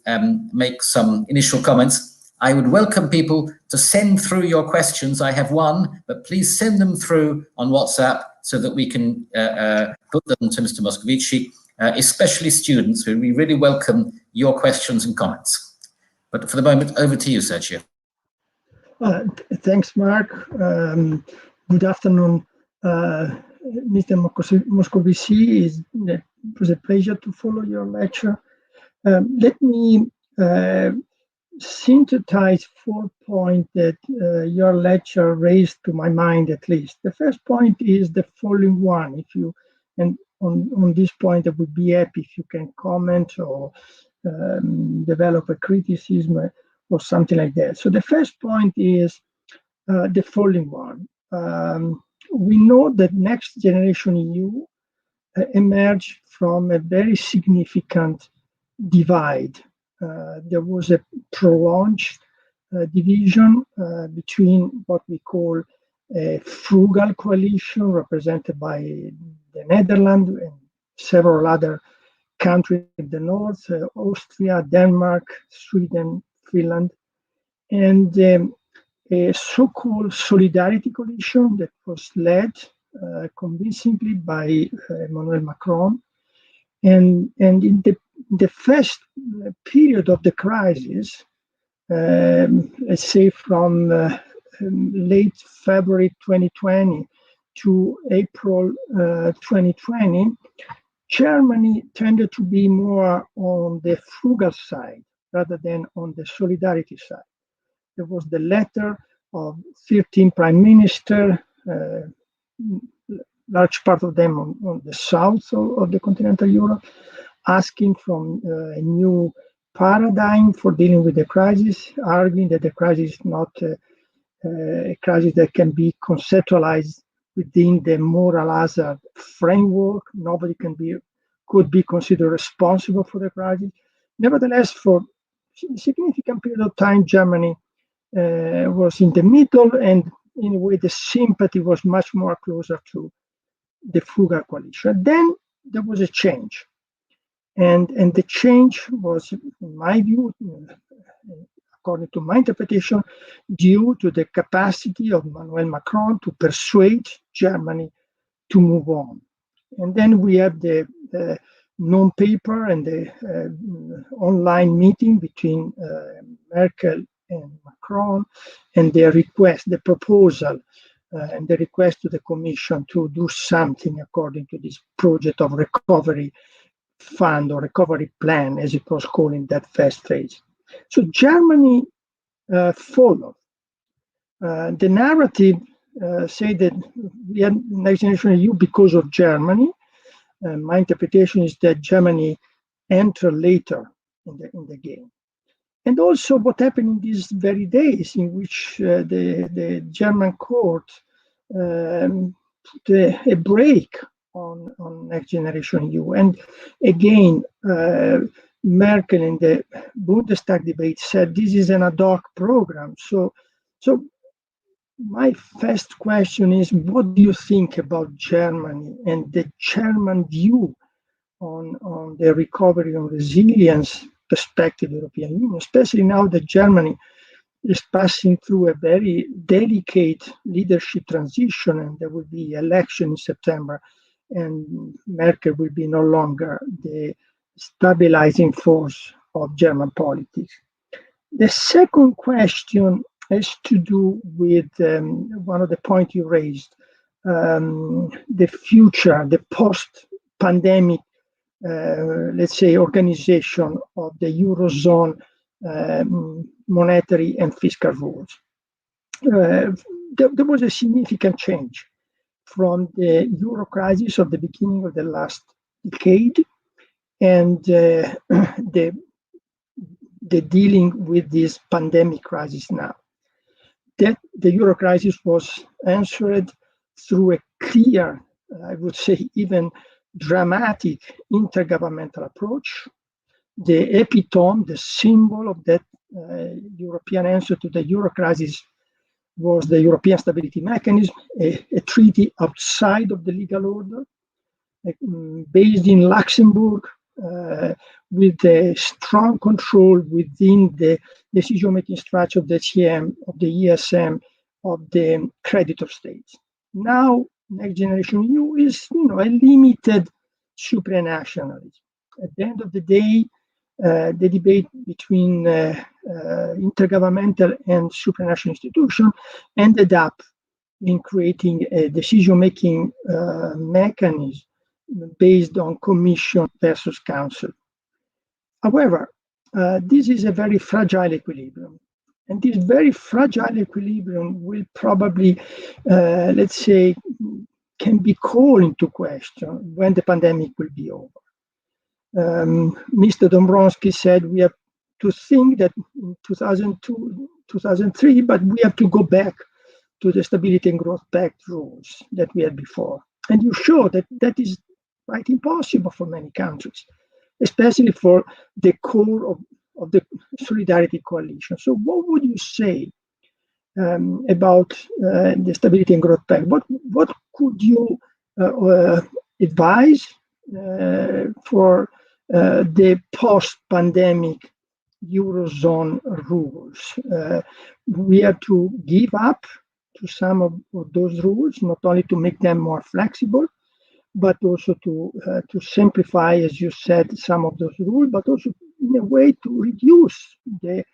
make some initial comments. I would welcome people to send through your questions. I have one, but please send them through on WhatsApp so that we can put them to Mr. Moscovici, especially students. We really welcome your questions and comments. But for the moment, over to you, Sergio. Thanks, Mark. Good afternoon, Mr. Moscovici. It was a pleasure to follow your lecture. Let me synthesize 4 points that your lecture raised to my mind, at least. The first point is the following one. If you, and on this point, I would be happy if you can comment or develop a criticism or something like that. So the first point is the following one. We know that Next Generation EU emerged from a very significant divide. There was a prolonged division between what we call a frugal coalition represented by the Netherlands and several other countries in the north, Austria, Denmark, Sweden, Finland, and a so-called solidarity coalition that was led convincingly by Emmanuel Macron. And in the first period of the crisis, let's say from late February 2020 to April 2020, Germany tended to be more on the frugal side rather than on the solidarity side. There was the letter of 13 prime ministers, large part of them on the south of the continental Europe, asking for a new paradigm for dealing with the crisis, arguing that the crisis is not a crisis that can be conceptualized within the moral hazard framework. Nobody could be considered responsible for the crisis. Nevertheless, for a significant period of time, Germany was in the middle, and in a way the sympathy was much more closer to the frugal coalition. Then there was a change, and the change was, in my view, according to my interpretation, due to the capacity of Emmanuel Macron to persuade Germany to move on. And then we have the non-paper and the online meeting between Merkel and Macron, and their request, the proposal and the request to the Commission to do something according to this project of recovery fund or recovery plan, as it was called in that first phase. So Germany followed. The narrative say that we had Next Generation EU because of Germany. My interpretation is that Germany entered later in the game. And also what happened in these very days in which the German court put a break on Next Generation EU. And again, Merkel in the Bundestag debate said this is an ad hoc program. So my first question is, what do you think about Germany and the German view on the recovery and resilience perspective of the European Union, especially now that Germany is passing through a very delicate leadership transition, and there will be election in September, and Merkel will be no longer the stabilizing force of German politics. The second question has to do with one of the points you raised, the future, the post-pandemic, let's say, organization of the eurozone monetary and fiscal rules. There was a significant change from the euro crisis of the beginning of the last decade and the dealing with this pandemic crisis now. That the euro crisis was answered through a clear, I would say even dramatic intergovernmental approach. The epitome, the symbol of that European answer to the euro crisis was the European Stability Mechanism, a treaty outside of the legal order, based in Luxembourg, with a strong control within the decision-making structure of the CM, of the ESM, of the creditor states. Now, Next Generation EU is, a limited supranationalism. At the end of the day, the debate between intergovernmental and supranational institutions ended up in creating a decision-making mechanism based on Commission versus Council. However, this is a very fragile equilibrium. And this very fragile equilibrium will probably, let's say, can be called into question when the pandemic will be over. Mr. Dombrovskis said we have to think that in 2002, 2003, but we have to go back to the Stability and Growth Pact rules that we had before. And you show that that is quite impossible for many countries, especially for the core of the Solidarity Coalition. So what would you say about the Stability and Growth Pact? What could you advise for the post-pandemic eurozone rules? We have to give up to some of those rules, not only to make them more flexible, but also to simplify, as you said, some of those rules, but also in a way to reduce the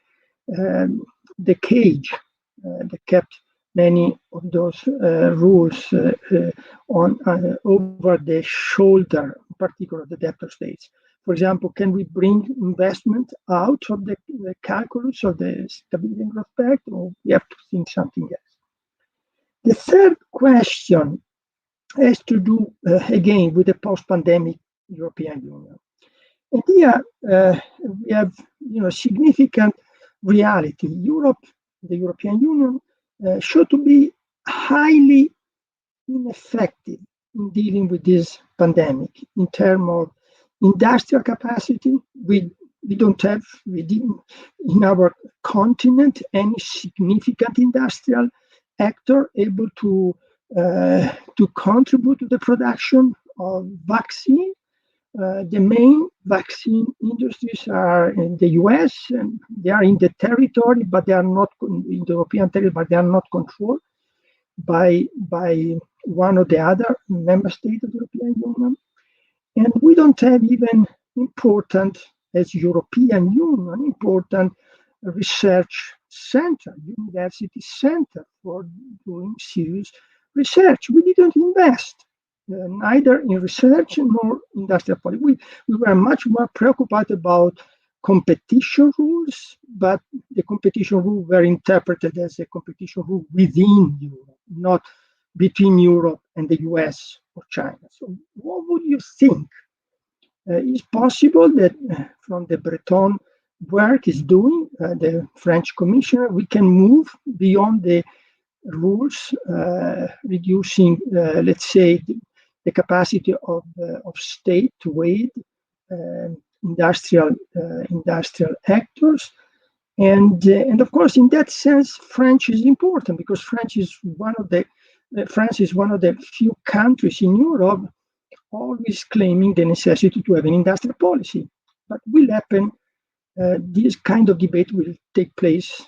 cage that kept many of those rules over the shoulder, in particular the debtor states. For example, can we bring investment out of the calculus of the Stability and Growth Pact, or we have to think something else? The third question has to do, again, with the post-pandemic European Union. And here we have, significant reality. Europe, the European Union, showed to be highly ineffective in dealing with this pandemic in terms of industrial capacity. We didn't in our continent any significant industrial actor able to contribute to the production of vaccine. The main vaccine industries are in the US, and they are in the territory, but they are not in the European territory, but they are not controlled by one or the other member states of the European Union. And we don't have even important, as European Union, important research center, university center for doing serious research. We didn't invest neither in research nor industrial policy. We were much more preoccupied about competition rules, but the competition rules were interpreted as a competition rule within Europe, not between Europe and the US or China. So what would you think? It's possible that from the Breton work is doing, the French commissioner, we can move beyond the rules, reducing, let's say, the capacity of state to aid industrial actors, and of course, in that sense, French is important because France is one of the few countries in Europe always claiming the necessity to have an industrial policy. But will happen. This kind of debate will take place,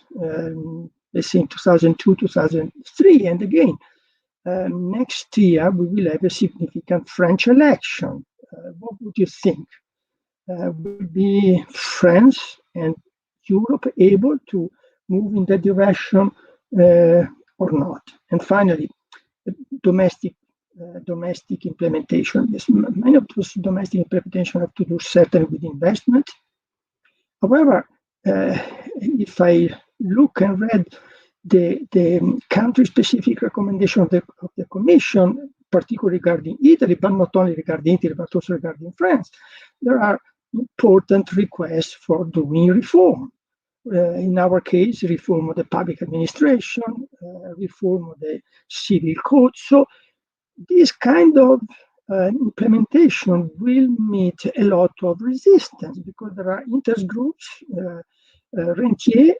let's say, in 2002, 2003, and again. Next year, we will have a significant French election. What would you think? Will be France and Europe able to move in that direction or not? And finally, domestic implementation. Yes, many of those domestic implementation have to do certainly with investment. However, if I look and read the country-specific recommendation of the Commission, particularly regarding Italy, but not only regarding Italy, but also regarding France, there are important requests for doing reform. In our case, reform of the public administration, reform of the civil code. So this kind of implementation will meet a lot of resistance because there are interest groups, rentier,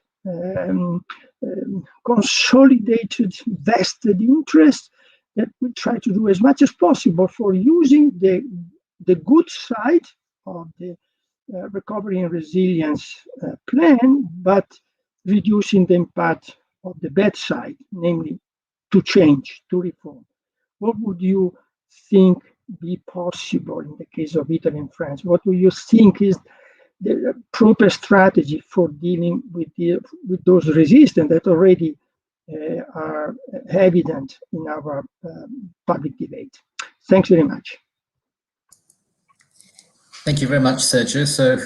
consolidated vested interests that we try to do as much as possible for using the good side of the recovery and resilience plan, but reducing the impact of the bad side, namely to change, to reform. What would you think be possible in the case of Italy and France? What do you think is the proper strategy for dealing with those resistance that already are evident in our public debate? Thanks very much. Thank you very much, Sergio. So,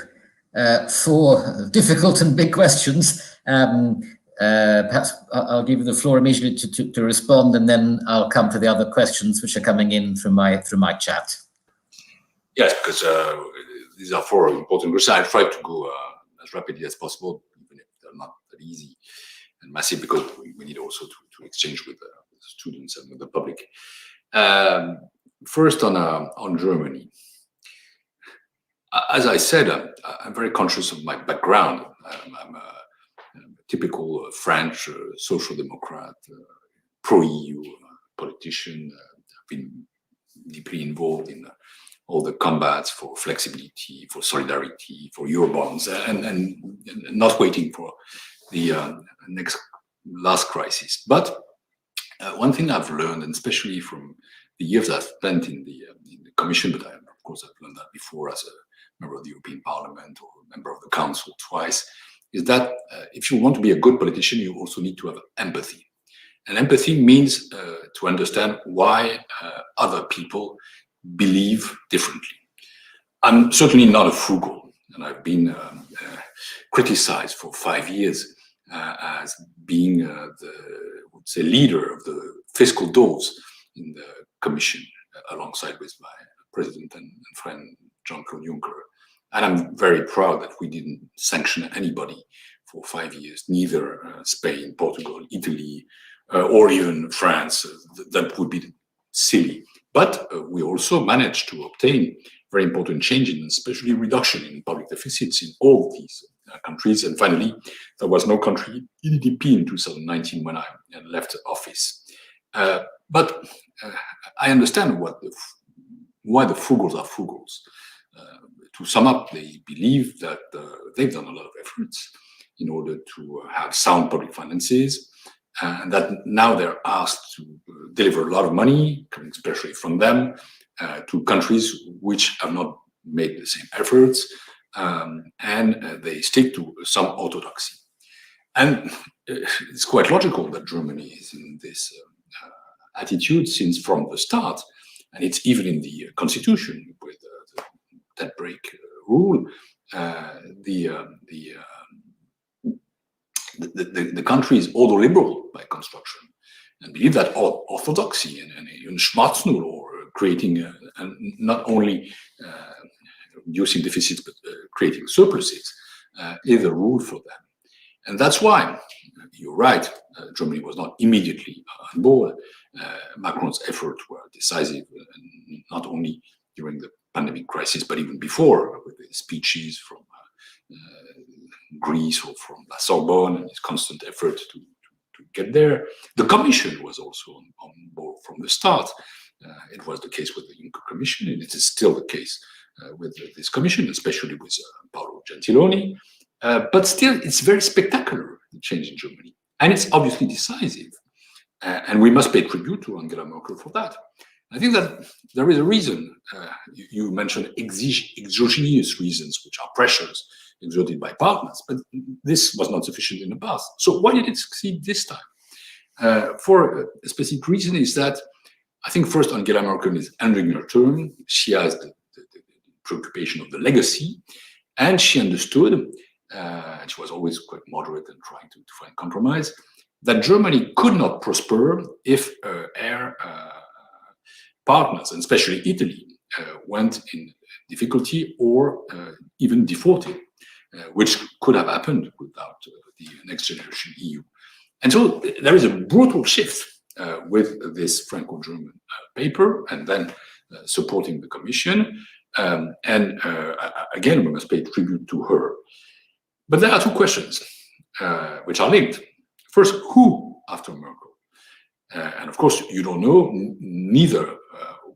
4 difficult and big questions. Perhaps I'll give you the floor immediately to respond, and then I'll come to the other questions which are coming in through my chat. Yes, because these are 4 important questions. I try to go as rapidly as possible, even if they're not that easy and massive, because we need also to exchange with the students and with the public. First on Germany. As I said, I'm very conscious of my background. I'm a typical French social democrat, pro-EU politician. I've been deeply involved in all the combats for flexibility, for solidarity, for Eurobonds, and not waiting for the last crisis. But one thing I've learned, and especially from the years I've spent in the Commission, but of course I've learned that before as a member of the European Parliament or a member of the Council twice, is that if you want to be a good politician, you also need to have empathy. And empathy means to understand why other people believe differently. I'm certainly not a frugal, and I've been criticized for 5 years as being the leader of the fiscal doves in the Commission, alongside with my president and friend Jean-Claude Juncker. And I'm very proud that we didn't sanction anybody for 5 years, neither Spain, Portugal, Italy, or even France. That would be silly. But we also managed to obtain very important change, and especially reduction in public deficits in all these countries. And finally, there was no country EDP in 2019 when I left office. But I understand why the frugals are frugals. To sum up, they believe that they've done a lot of efforts in order to have sound public finances, and that now they're asked to deliver a lot of money, coming especially from them, to countries which have not made the same efforts, and they stick to some orthodoxy. And it's quite logical that Germany is in this attitude since from the start, and it's even in the constitution with the debt break rule. The country is ordo-liberal by construction, and believe that orthodoxy and even Schwarznull, or creating not only reducing deficits but creating surpluses, is a rule for them. And that's why, you're right, Germany was not immediately on board. Macron's efforts were decisive, not only during the pandemic crisis, but even before, with his speeches from Greece or from La Sorbonne, and his constant effort to get there. The Commission was also on board from the start. It was the case with the Juncker Commission, and it is still the case with this Commission, especially with Paolo Gentiloni. But still, it's very spectacular, the change in Germany. And it's obviously decisive. And we must pay tribute to Angela Merkel for that. I think that there is a reason. You mentioned exogenous reasons, which are pressures exerted by partners, but this was not sufficient in the past. So why did it succeed this time? For a specific reason is that I think first Angela Merkel is ending her term. She has the preoccupation of the legacy, and she understood, and she was always quite moderate and trying to find compromise, that Germany could not prosper if her partners, and especially Italy, went in difficulty or even defaulted, which could have happened without the next generation EU. And so there is a brutal shift with this Franco-German paper, and then supporting the Commission. Again, we must pay tribute to her. But there are two questions which are linked. First, who after Merkel? And of course, you don't know neither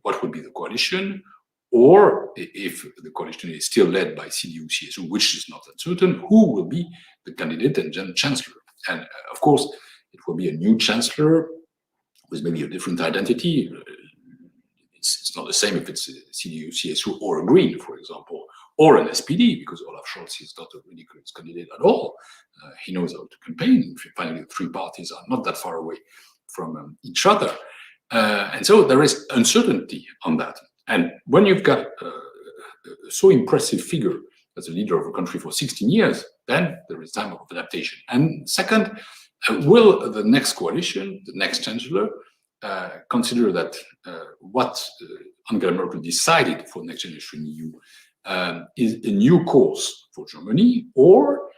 what would be the coalition, or if the coalition is still led by CDU-CSU, which is not uncertain, who will be the candidate and chancellor. And of course, it will be a new chancellor with maybe a different identity. It's not the same if it's a CDU-CSU or a Green, for example, or an SPD, because Olaf Scholz is not a really good candidate at all. He knows how to campaign. Finally, the three parties are not that far away from each other. And so there is uncertainty on that. And when you've got a so impressive figure as a leader of a country for 16 years, then there is time of adaptation. And second, will the next coalition, the next chancellor, consider that what Angela Merkel decided for next generation EU is a new course for Germany, or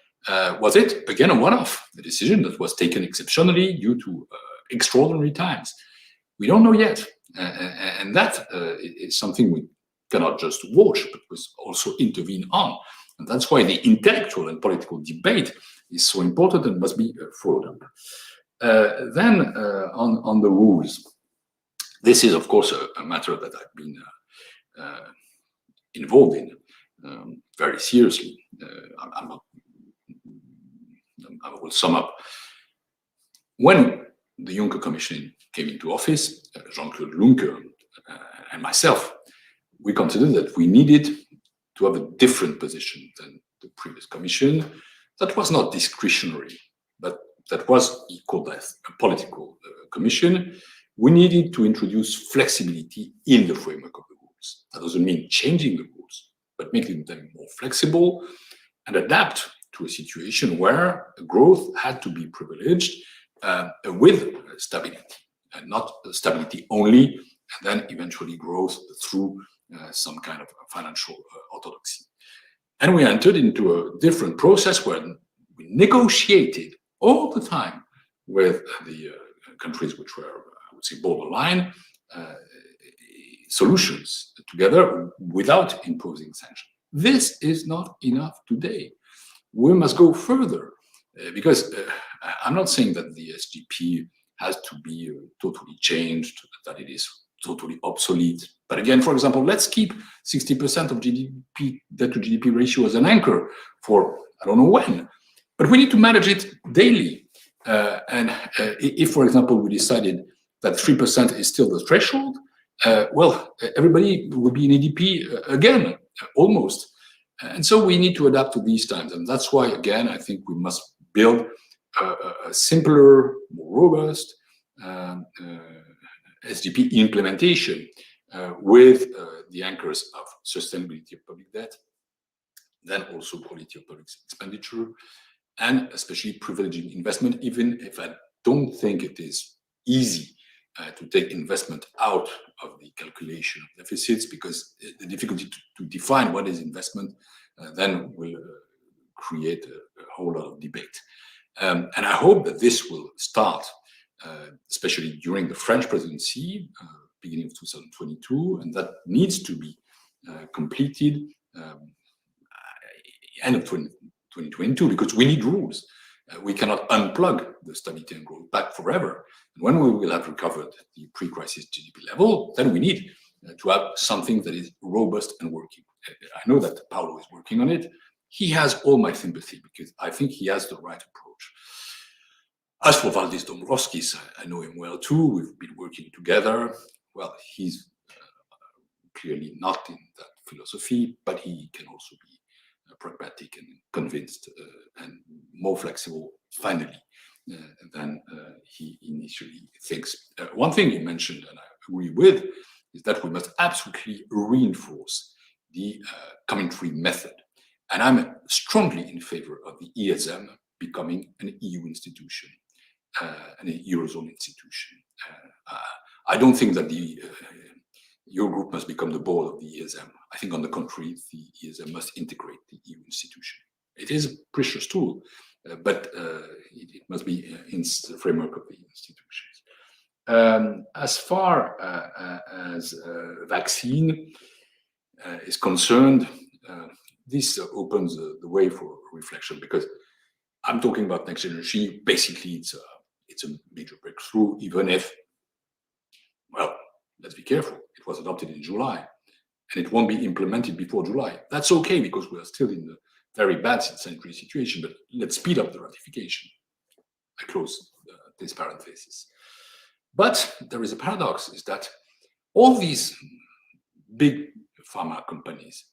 was it again a one-off, a decision that was taken exceptionally due to extraordinary times? We don't know yet, and that is something we cannot just watch, but we also intervene on. And that's why the intellectual and political debate is so important and must be followed up. Then on the rules, this is of course a matter that I've been involved in very seriously. I will sum up. When the Juncker Commission came into office, Jean-Claude Juncker and myself, we considered that we needed to have a different position than the previous Commission. That was not discretionary, but that was equal as a political Commission. We needed to introduce flexibility in the framework of the rules. That doesn't mean changing the rules, but making them more flexible and adapt to a situation where growth had to be privileged with stability, and not stability only, and then eventually growth through some kind of financial orthodoxy. And we entered into a different process where we negotiated all the time with the countries which were, I would say, borderline solutions together without imposing sanctions. This is not enough today. We must go further because I'm not saying that the SGP has to be totally changed, that it is totally obsolete. But again, for example, let's keep 60% of GDP, debt to GDP ratio as an anchor for I don't know when. But we need to manage it daily. If, for example, we decided that 3% is still the threshold, well, everybody will be in EDP again, almost. And so we need to adapt to these times. And that's why, again, I think we must build a simpler, more robust, SDP implementation with the anchors of sustainability of public debt, then also quality of public expenditure, and especially privileging investment, even if I don't think it is easy to take investment out of the calculation of deficits, because the difficulty to define what is investment then will create a whole lot of debate. And I hope that this will start, especially during the French presidency, beginning of 2022, and that needs to be completed end of 2022, because we need rules. We cannot unplug the Stability and Growth Pact forever. And when we will have recovered the pre-crisis GDP level, then we need to have something that is robust and working. I know that Paolo is working on it. He has all my sympathy, because I think he has the right approach. As for Valdis Dombrovskis, I know him well too. We've been working together. Well, he's clearly not in that philosophy, but he can also be pragmatic and convinced and more flexible, finally, than he initially thinks. One thing you mentioned, and I agree with, is that we must absolutely reinforce the commentary method. And I'm strongly in favor of the ESM becoming an EU institution, and a eurozone institution. I don't think that the Eurogroup must become the board of the ESM. I think, on the contrary, the ESM must integrate the EU institution. It is a precious tool, but it must be in the framework of the institutions. As far as vaccine is concerned, this opens the way for reflection, because I'm talking about next generation. Basically, it's a major breakthrough, even if, well, let's be careful. It was adopted in July, and it won't be implemented before July. That's okay, because we are still in a very bad sanitary situation, but let's speed up the ratification. I close this parenthesis. But there is a paradox, is that all these big pharma companies,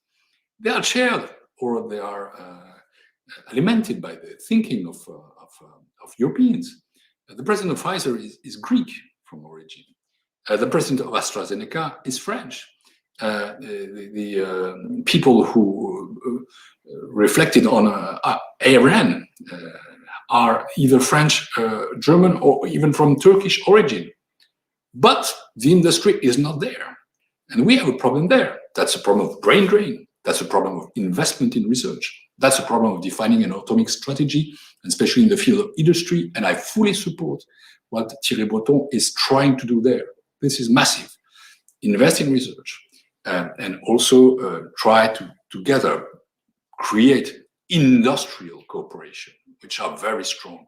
they are chaired, or they are alimented by the thinking of Europeans. The president of Pfizer is Greek from origin. The president of AstraZeneca is French. The people who reflected on ARN are either French, German, or even from Turkish origin. But the industry is not there. And we have a problem there. That's a problem of brain drain. That's a problem of investment in research. That's a problem of defining an atomic strategy, especially in the field of industry. And I fully support what Thierry Breton is trying to do there. This is massive. Invest in research, and also try to together create industrial cooperation, which are very strong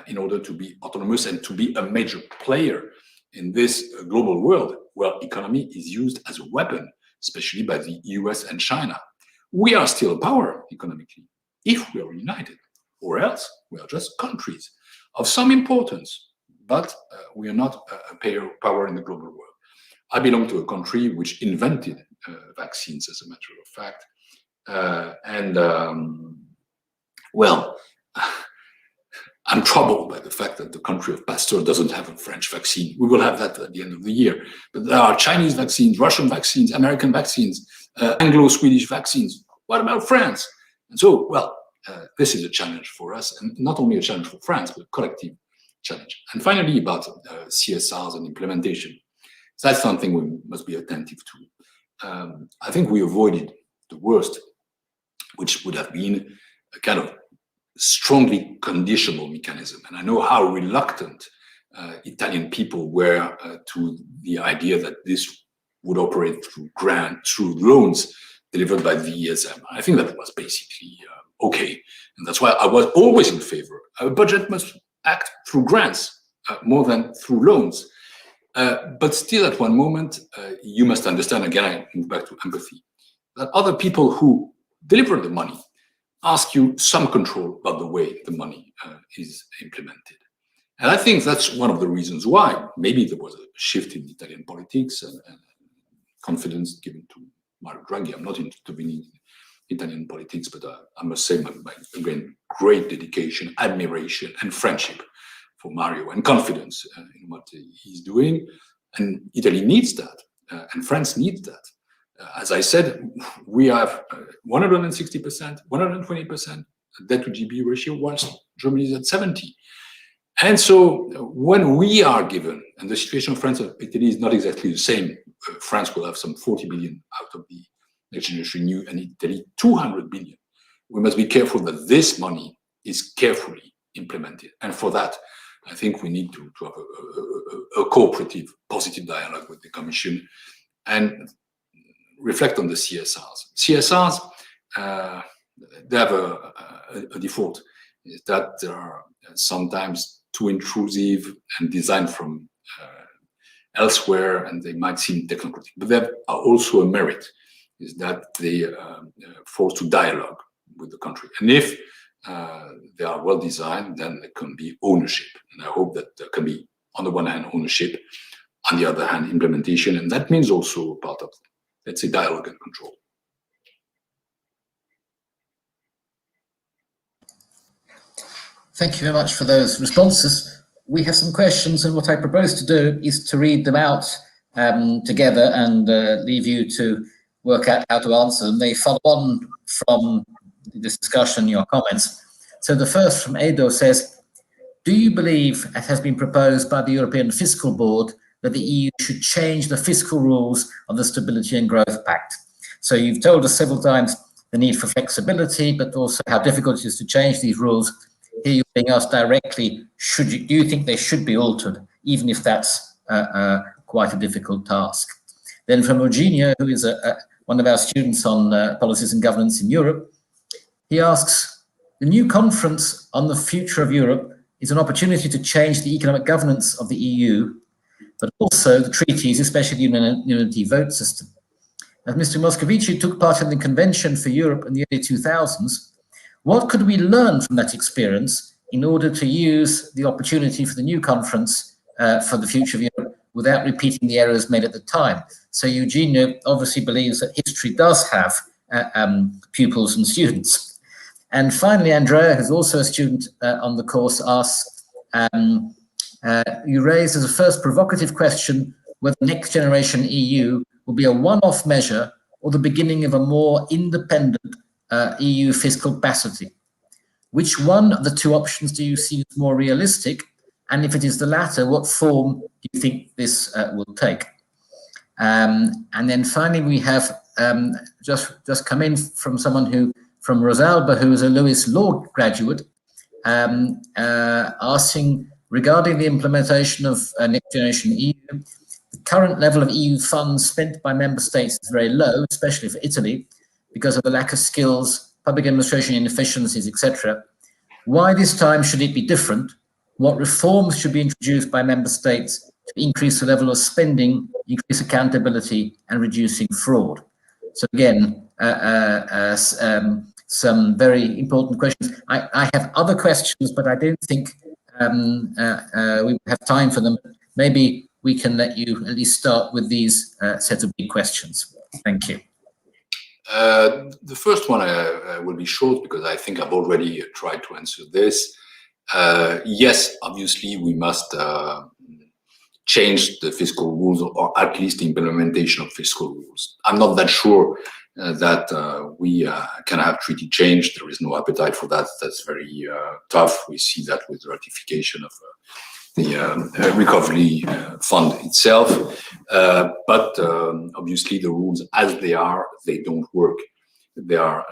in order to be autonomous and to be a major player in this global world where economy is used as a weapon, especially by the US and China. We are still a power economically if we are united, or else we are just countries of some importance, but we are not a power in the global world. I belong to a country which invented vaccines, as a matter of fact. Well, I'm troubled by the fact that the country of Pasteur doesn't have a French vaccine. We will have that at the end of the year. But there are Chinese vaccines, Russian vaccines, American vaccines, Anglo-Swedish vaccines. What about France? And so, well, this is a challenge for us, and not only a challenge for France, but a collective challenge. And finally, about CSRs and implementation. So that's something we must be attentive to. I think we avoided the worst, which would have been a kind of strongly conditional mechanism. And I know how reluctant Italian people were to the idea that this would operate through loans delivered by the ESM. I think that was basically okay. And that's why I was always in favor. A budget must act through grants more than through loans. But still, at one moment, you must understand, again, I move back to empathy, that other people who deliver the money ask you some control about the way the money is implemented. And I think that's one of the reasons why maybe there was a shift in Italian politics and confidence given to Mario Draghi. I'm not intervening in Italian politics, but I must say, again, great dedication, admiration, and friendship for Mario, and confidence in what he's doing. And Italy needs that, and France needs that. As I said, we have 160%, 120% debt to GDP ratio, whilst Germany is at 70. And so when we are given, and the situation of France and Italy is not exactly the same, France will have some 40 billion out of the Next Generation EU, and Italy 200 billion. We must be careful that this money is carefully implemented. And for that, I think we need to have a cooperative, positive dialogue with the Commission and reflect on the CSRs. CSRs, they have a default, is that they are sometimes too intrusive and designed from elsewhere, and they might seem technocratic. But they have also a merit, is that they force to dialogue with the country. And if they are well designed, then there can be ownership. And I hope that there can be, on the one hand, ownership, on the other hand, implementation. And that means also part of, let's say, dialogue and control. Thank you very much for those responses. We have some questions, and what I propose to do is to read them out together and leave you to work out how to answer them. They follow on from this discussion, your comments. So the first from Edo says, do you believe it has been proposed by the European Fiscal Board that the EU should change the fiscal rules of the Stability and Growth Pact? So you've told us several times the need for flexibility, but also how difficult it is to change these rules. Here you're being asked directly, do you think they should be altered, even if that's quite a difficult task? Then from Eugenia, who is one of our students on policies and governance in Europe, he asks, the new conference on the future of Europe is an opportunity to change the economic governance of the EU, but also the treaties, especially the unity vote system. As Mr. Moscovici took part in the Convention for Europe in the early 2000s, what could we learn from that experience in order to use the opportunity for the new conference for the future of Europe without repeating the errors made at the time? So Eugenio obviously believes that history does have pupils and students. And finally, Andrea, who's also a student on the course, asks, you raised as a first provocative question whether Next Generation EU will be a one-off measure or the beginning of a more independent EU fiscal capacity. Which one of the two options do you see as more realistic? And if it is the latter, what form do you think this will take? And then finally, we have just come in from someone from Rosalba, who is a Lewis Law graduate, asking regarding the implementation of Next Generation EU, the current level of EU funds spent by member states is very low, especially for Italy, because of the lack of skills, public administration inefficiencies, etc. Why this time should it be different? What reforms should be introduced by member states to increase the level of spending, increase accountability, and reducing fraud? So again, some very important questions. I have other questions, but I don't think we have time for them. Maybe we can let you at least start with these set of big questions. Thank you. The first one will be short because I think I've already tried to answer this. Yes, obviously we must change the fiscal rules, or at least the implementation of fiscal rules. I'm not that sure that we can have treaty change. There is no appetite for that. That's very tough. We see that with ratification of the recovery fund itself. But obviously the rules as they are, they don't work. They are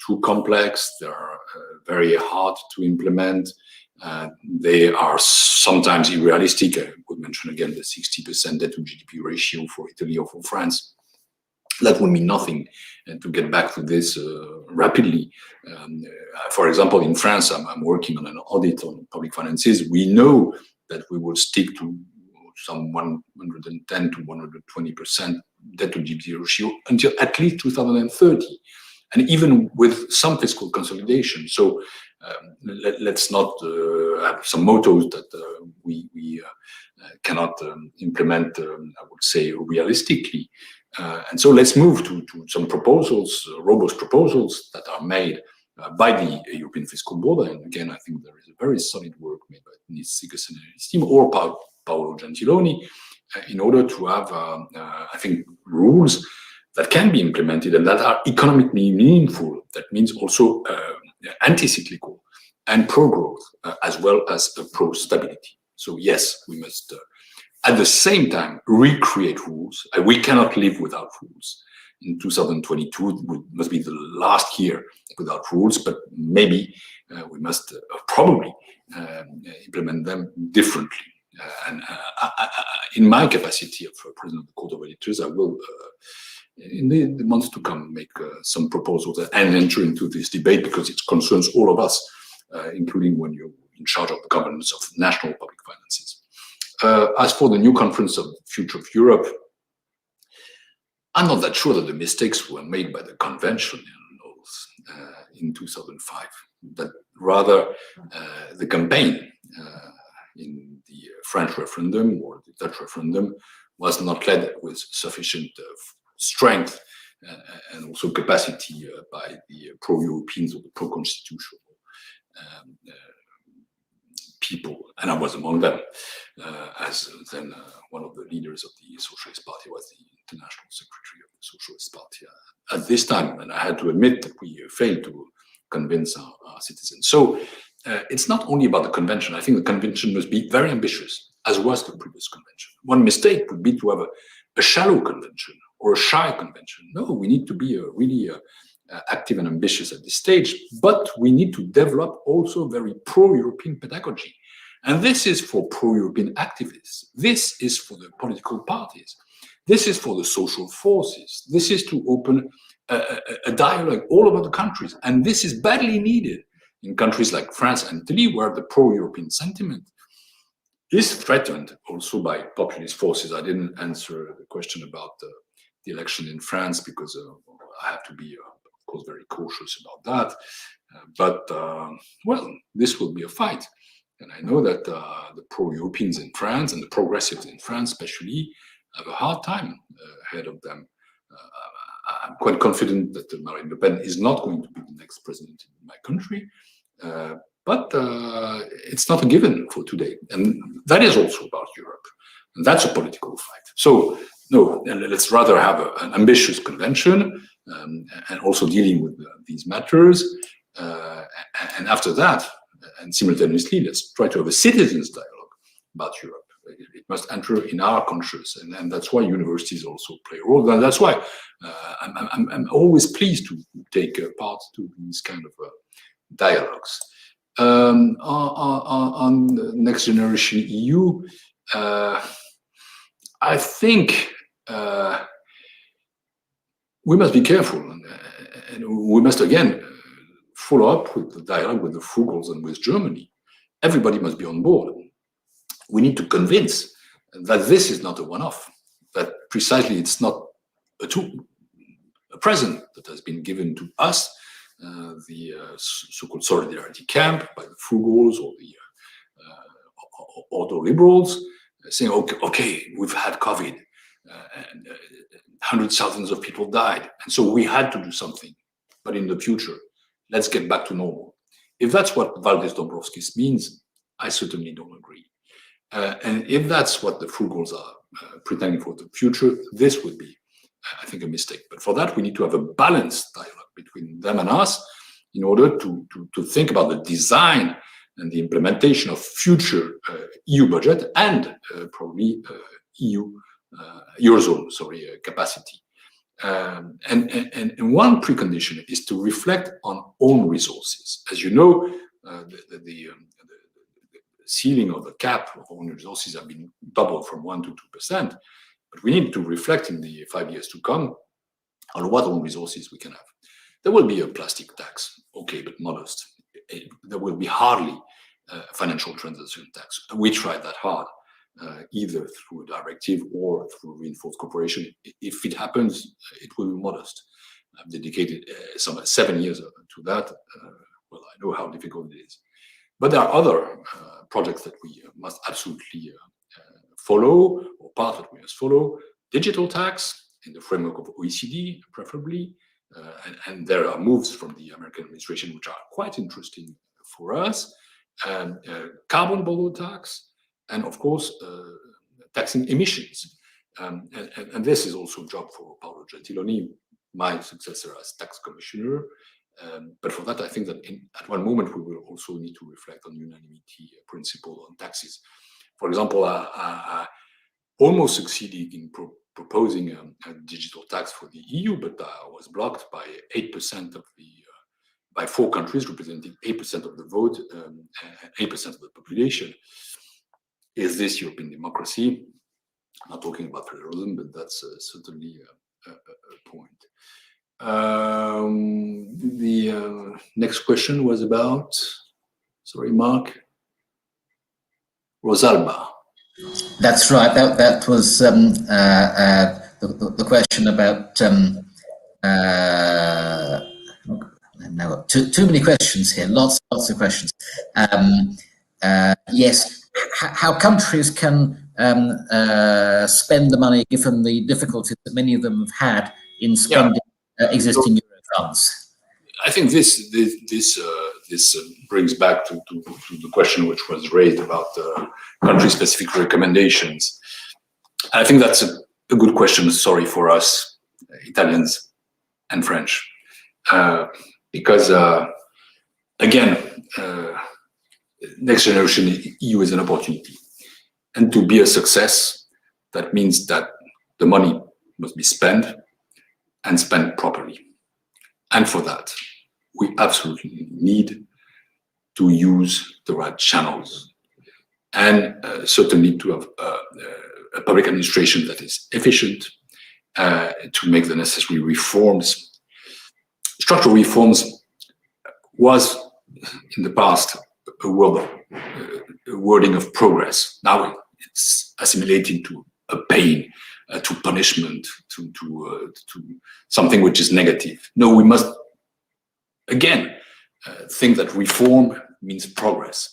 too complex. They are very hard to implement. They are sometimes unrealistic. I would mention again the 60% debt to GDP ratio for Italy or for France. That would mean nothing. And to get back to this rapidly, for example, in France, I'm working on an audit on public finances. We know that we will stick to some 110 to 120% debt to GDP ratio until at least 2030, and even with some fiscal consolidation. So let's not have some mottos that we cannot implement, I would say, realistically. And so let's move to some proposals, robust proposals that are made by the European Fiscal Board. And again, I think there is a very solid work made by Ms. Sigerson and his team, or Paolo Gentiloni, in order to have, I think, rules that can be implemented and that are economically meaningful. That means also anti-cyclical and pro-growth, as well as pro-stability. So yes, we must, at the same time, recreate rules. We cannot live without rules. In 2022, must be the last year without rules, but maybe we must probably implement them differently. In my capacity of President of the Court of Auditors, I will, in the months to come, make some proposals and enter into this debate because it concerns all of us, including when you're in charge of the governance of national public finances. As for the new conference of the future of Europe, I'm not that sure that the mistakes were made by the convention in 2005, but rather the campaign in the French referendum or the Dutch referendum was not led with sufficient strength and also capacity by the pro-Europeans or the pro-constitutional people, and I was among them, as then one of the leaders of the Socialist Party was the international secretary of the Socialist Party at this time, and I had to admit that we failed to convince our citizens. So it's not only about the convention. I think the convention must be very ambitious, as was the previous convention. One mistake would be to have a shallow convention or a shy convention. No, we need to be really active and ambitious at this stage, but we need to develop also very pro-European pedagogy. And this is for pro-European activists. This is for the political parties. This is for the social forces. This is to open a dialogue all over the countries. And this is badly needed in countries like France and Italy, where the pro-European sentiment is threatened also by populist forces. I didn't answer the question about the election in France because I have to be, of course, very cautious about that. Well, this will be a fight. And I know that the pro-Europeans in France and the progressives in France especially have a hard time ahead of them. I'm quite confident that Marine Le Pen is not going to be the next president in my country, but it's not a given for today. And that is also about Europe. And that's a political fight. So, no, let's rather have an ambitious convention and also dealing with these matters. And after that, and simultaneously, let's try to have a citizens' dialogue about Europe. It must enter in our conscience, and that's why universities also play a role. And that's why I'm always pleased to take part to these kind of dialogues. On the Next Generation EU, I think we must be careful, and we must again follow up with the dialogue with the Frugals and with Germany. Everybody must be on board. We need to convince that this is not a one-off, that precisely it's not a present that has been given to us, the so-called solidarity camp by the Frugals or the ordo-liberals, saying, okay, we've had COVID, and hundreds of thousands of people died, and so we had to do something. But in the future, let's get back to normal. If that's what Valdis Dombrovskis means, I certainly don't agree. And if that's what the Frugals are pretending for the future, this would be, I think, a mistake. But for that, we need to have a balanced dialogue between them and us in order to think about the design and the implementation of future EU budget and probably eurozone, capacity. And one precondition is to reflect on own resources. As you know, the ceiling or the cap of own resources have been doubled from 1% to 2%, but we need to reflect in the 5 years to come on what own resources we can have. There will be a plastic tax, okay, but modest. There will be hardly a financial transaction tax. We tried that hard, either through a directive or through reinforced cooperation. If it happens, it will be modest. I've dedicated some 7 years to that. Well, I know how difficult it is. But there are other projects that we must absolutely follow, or part that we must follow. Digital tax in the framework of OECD, preferably. And there are moves from the American administration which are quite interesting for us. Carbon border tax, and of course, taxing emissions. And this is also a job for Paolo Gentiloni, my successor as tax commissioner. But for that, I think that at one moment we will also need to reflect on unanimity principle on taxes. For example, I almost succeeded in proposing a digital tax for the EU, but I was blocked by 8% of by 4 countries representing 8% of the vote, 8% of the population. Is this European democracy? I'm not talking about federalism, but that's certainly a point. The next question was about, sorry, Mark. Rosalba. That's right. That was the question about. No, too many questions here. Lots of questions. Yes, how countries can spend the money given the difficulties that many of them have had in spending existing euro funds. I think this brings back to the question which was raised about country-specific recommendations. I think that's a good question. Sorry for us, Italians and French, because again, next generation EU is an opportunity, and to be a success, that means that the money must be spent and spent properly. And for that, we absolutely need to use the right channels, and certainly to have a public administration that is efficient, to make the necessary reforms. Structural reforms was in the past a wording of progress. Now it's assimilating to a pain, to punishment, to something which is negative. No, we must again think that reform means progress,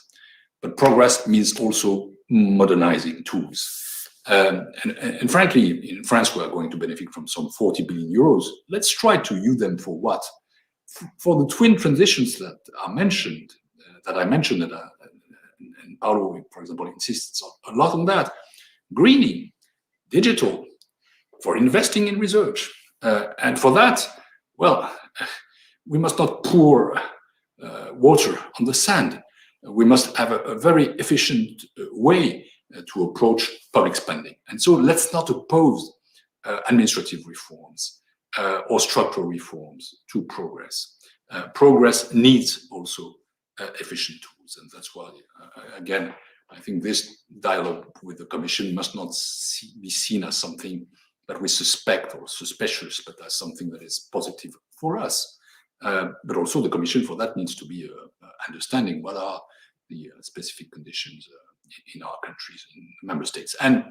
but progress means also modernizing tools. And frankly, in France, we are going to benefit from some 40 billion euros. Let's try to use them for what? For the twin transitions that are mentioned, and Paolo, for example, insists a lot on that. Greening, digital, for investing in research. And for that, well, we must not pour water on the sand. We must have a very efficient way to approach public spending. And so let's not oppose administrative reforms or structural reforms to progress. Progress needs also efficient tools. And that's why, again, I think this dialogue with the Commission must not be seen as something that we suspect or suspicious, but as something that is positive for us. But also the Commission for that needs to be understanding what are the specific conditions in our countries, in member states. And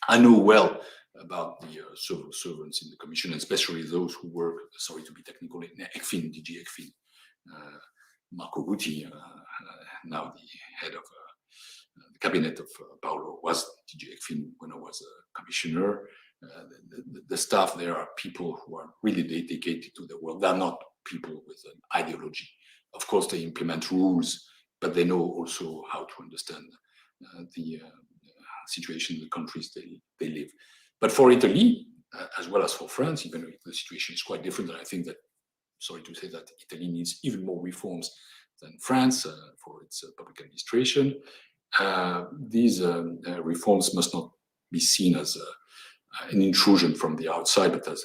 I know well about the civil servants in the Commission, especially those who work, sorry to be technical, in ECFIN, DG ECFIN. Marco Guti, now the head of the cabinet of Paolo, was DG ECFIN when I was a commissioner. The staff there are people who are really dedicated to the work. They're not people with an ideology. Of course, they implement rules, but they know also how to understand the situation in the countries they live. But for Italy, as well as for France, even if the situation is quite different, and I think that, sorry to say that Italy needs even more reforms than France for its public administration. These reforms must not be seen as an intrusion from the outside, but as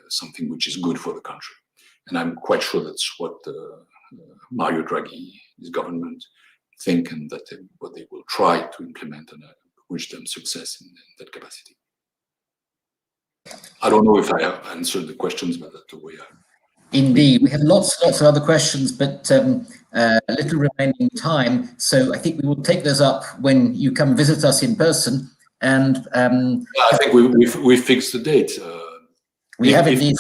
something which is good for the country. And I'm quite sure that's what Mario Draghi, his government, think, and that what they will try to implement, and wish them success in that capacity. I don't know if I have answered the questions, but that's the way I... Indeed, we have lots of other questions, but little remaining time. So I think we will take those up when you come visit us in person. And I think we fixed the date. We have indeed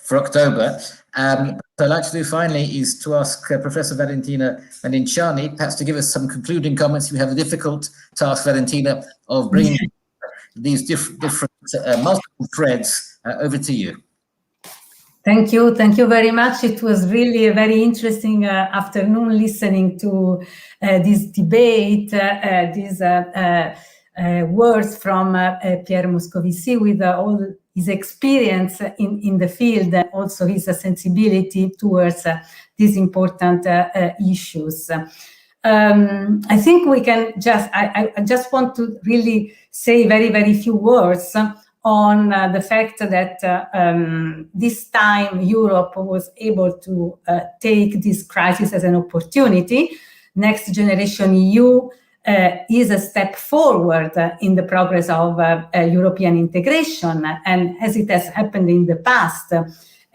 for October. What I'd like to do finally is to ask Professor Valentina Meliciani perhaps to give us some concluding comments. We have a difficult task, Valentina, of bringing these different multiple threads over to you. Thank you very much. It was really a very interesting afternoon listening to this debate, this words from Pierre Moscovici with all his experience in the field, and also his sensibility towards these important issues. I think we can I just want to really say very few words on the fact that this time Europe was able to take this crisis as an opportunity. Next Generation EU is a step forward in the progress of European integration, and as it has happened in the past,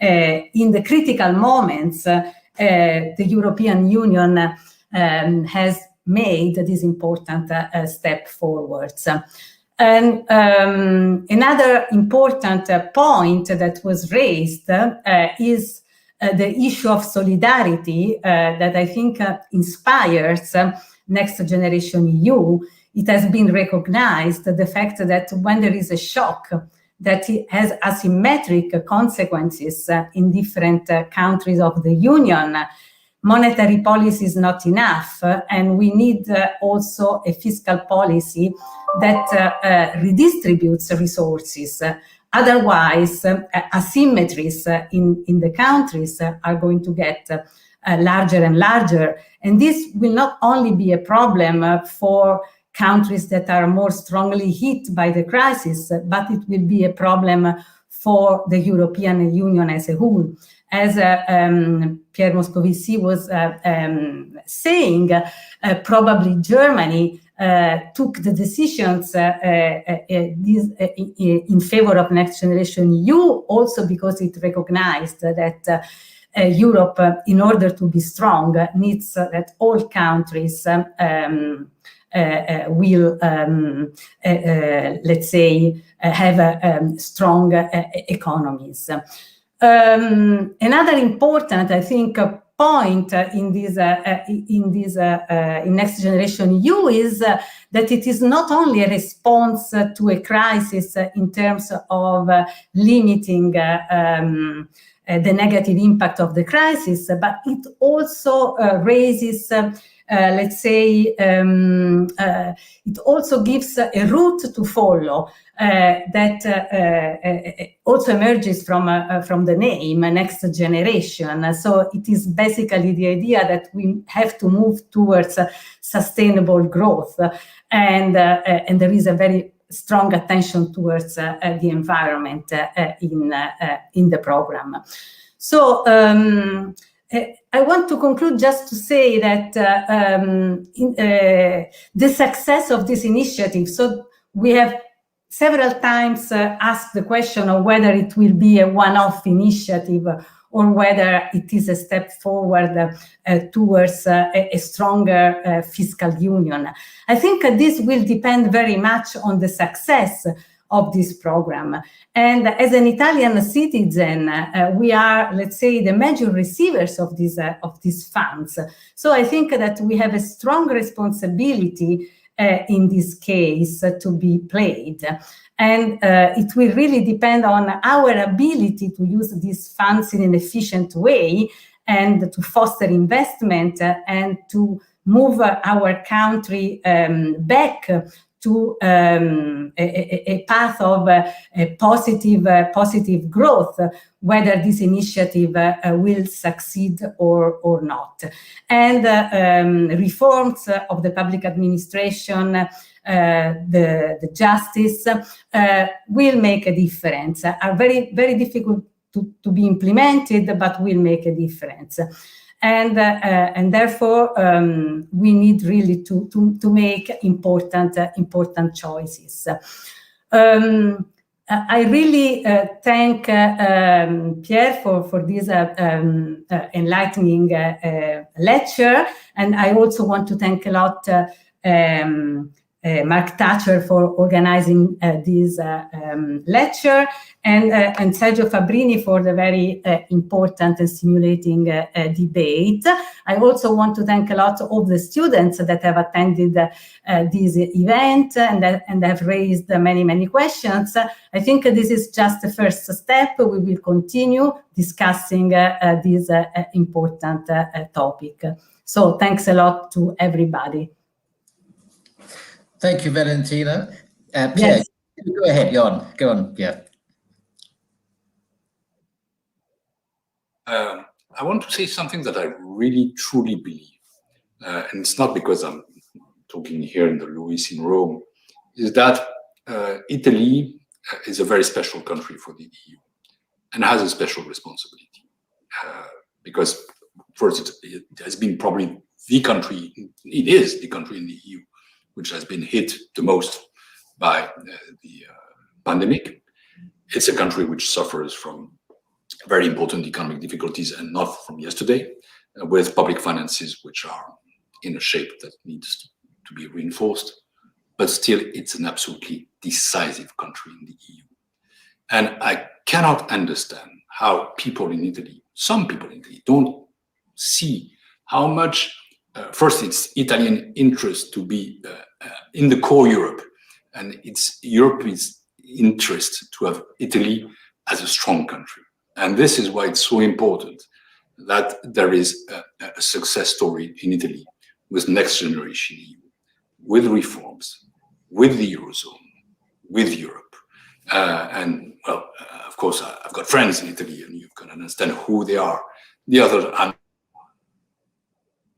in the critical moments, the European Union has made this important step forwards. And another important point that was raised is the issue of solidarity that I think inspires Next Generation EU. It has been recognized, the fact that when there is a shock, that it has asymmetric consequences in different countries of the Union. Monetary policy is not enough, and we need also a fiscal policy that redistributes resources. Otherwise, asymmetries in the countries are going to get larger and larger. And this will not only be a problem for countries that are more strongly hit by the crisis, but it will be a problem for the European Union as a whole. As Pierre Moscovici was saying, probably Germany took the decisions in favor of Next Generation EU, also because it recognized that Europe, in order to be strong, needs that all countries will, let's say, have strong economies. Another important, I think, point in Next Generation EU is that it is not only a response to a crisis in terms of limiting the negative impact of the crisis, but it also raises, let's say, it also gives a route to follow that also emerges from the name Next Generation. So it is basically the idea that we have to move towards sustainable growth, and there is a very strong attention towards the environment in the program. So I want to conclude just to say that the success of this initiative, so we have several times asked the question of whether it will be a one-off initiative or whether it is a step forward towards a stronger fiscal union. I think this will depend very much on the success of this program. And as an Italian citizen, we are, let's say, the major receivers of these funds. So I think that we have a strong responsibility in this case to be played. And it will really depend on our ability to use these funds in an efficient way and to foster investment and to move our country back to a path of positive growth, whether this initiative will succeed or not. And reforms of the public administration, the justice will make a difference, are very, very difficult to be implemented, but will make a difference. And therefore, we need really to make important choices. I really thank Pierre for this enlightening lecture, and I also want to thank a lot Mark Thatcher for organizing this lecture, and Sergio Fabbrini for the very important and stimulating debate. I also want to thank a lot of the students that have attended this event and have raised many questions. I think this is just the first step. We will continue discussing this important topic. So thanks a lot to everybody. Thank you, Valentina. Pierre, Yes. go ahead, go on, Pierre. I want to say something that I really truly believe, and it's not because I'm talking here in the Louis in Rome, is that Italy is a very special country for the EU and has a special responsibility. Because first, it has been probably the country, it is the country in the EU which has been hit the most by the pandemic. It's a country which suffers from very important economic difficulties, and not from yesterday, with public finances which are in a shape that needs to be reinforced. But still, it's an absolutely decisive country in the EU. And I cannot understand how people in Italy, some people in Italy, don't see how much, first, it's Italian interest to be in the core Europe, and it's Europe's interest to have Italy as a strong country. And this is why it's so important that there is a success story in Italy with next generation EU, with reforms, with the eurozone, with Europe. And well, of course, I've got friends in Italy, and you can understand who they are. The others are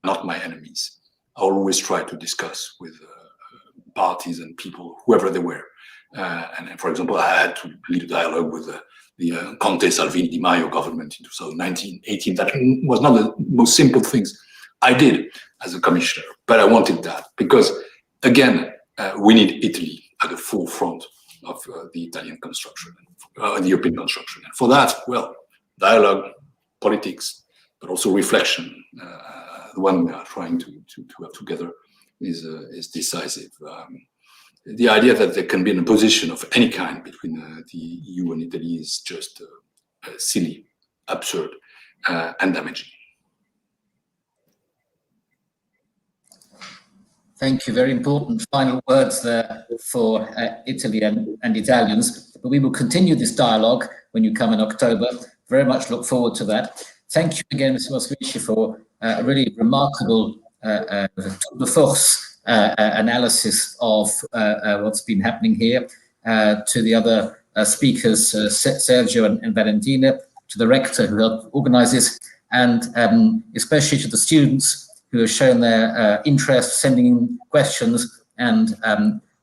not my enemies. I always try to discuss with parties and people, whoever they were. And for example, I had to lead a dialogue with the Conte Salvini Di Maio government in 2019-18. That was not the most simple things I did as a commissioner, but I wanted that because, again, we need Italy at the forefront of the Italian construction, the European construction. And for that, well, dialogue, politics, but also reflection, the one we are trying to have together is decisive. The idea that there can be an opposition of any kind between the EU and Italy is just silly, absurd, and damaging. Thank you. Very important final words there for Italy and Italians. But we will continue this dialogue when you come in October. Very much look forward to that. Thank you again, Mr. Moscovici, for a really remarkable tour de force analysis of what's been happening here. To the other speakers, Sergio and Valentina, to the rector who helped organize this, and especially to the students who have shown their interest, sending in questions, and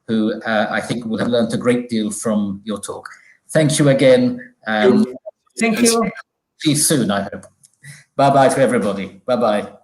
who I think will have learned a great deal from your talk. Thank you again. Thank you. See you soon, I hope. Bye-bye to everybody. Bye-bye.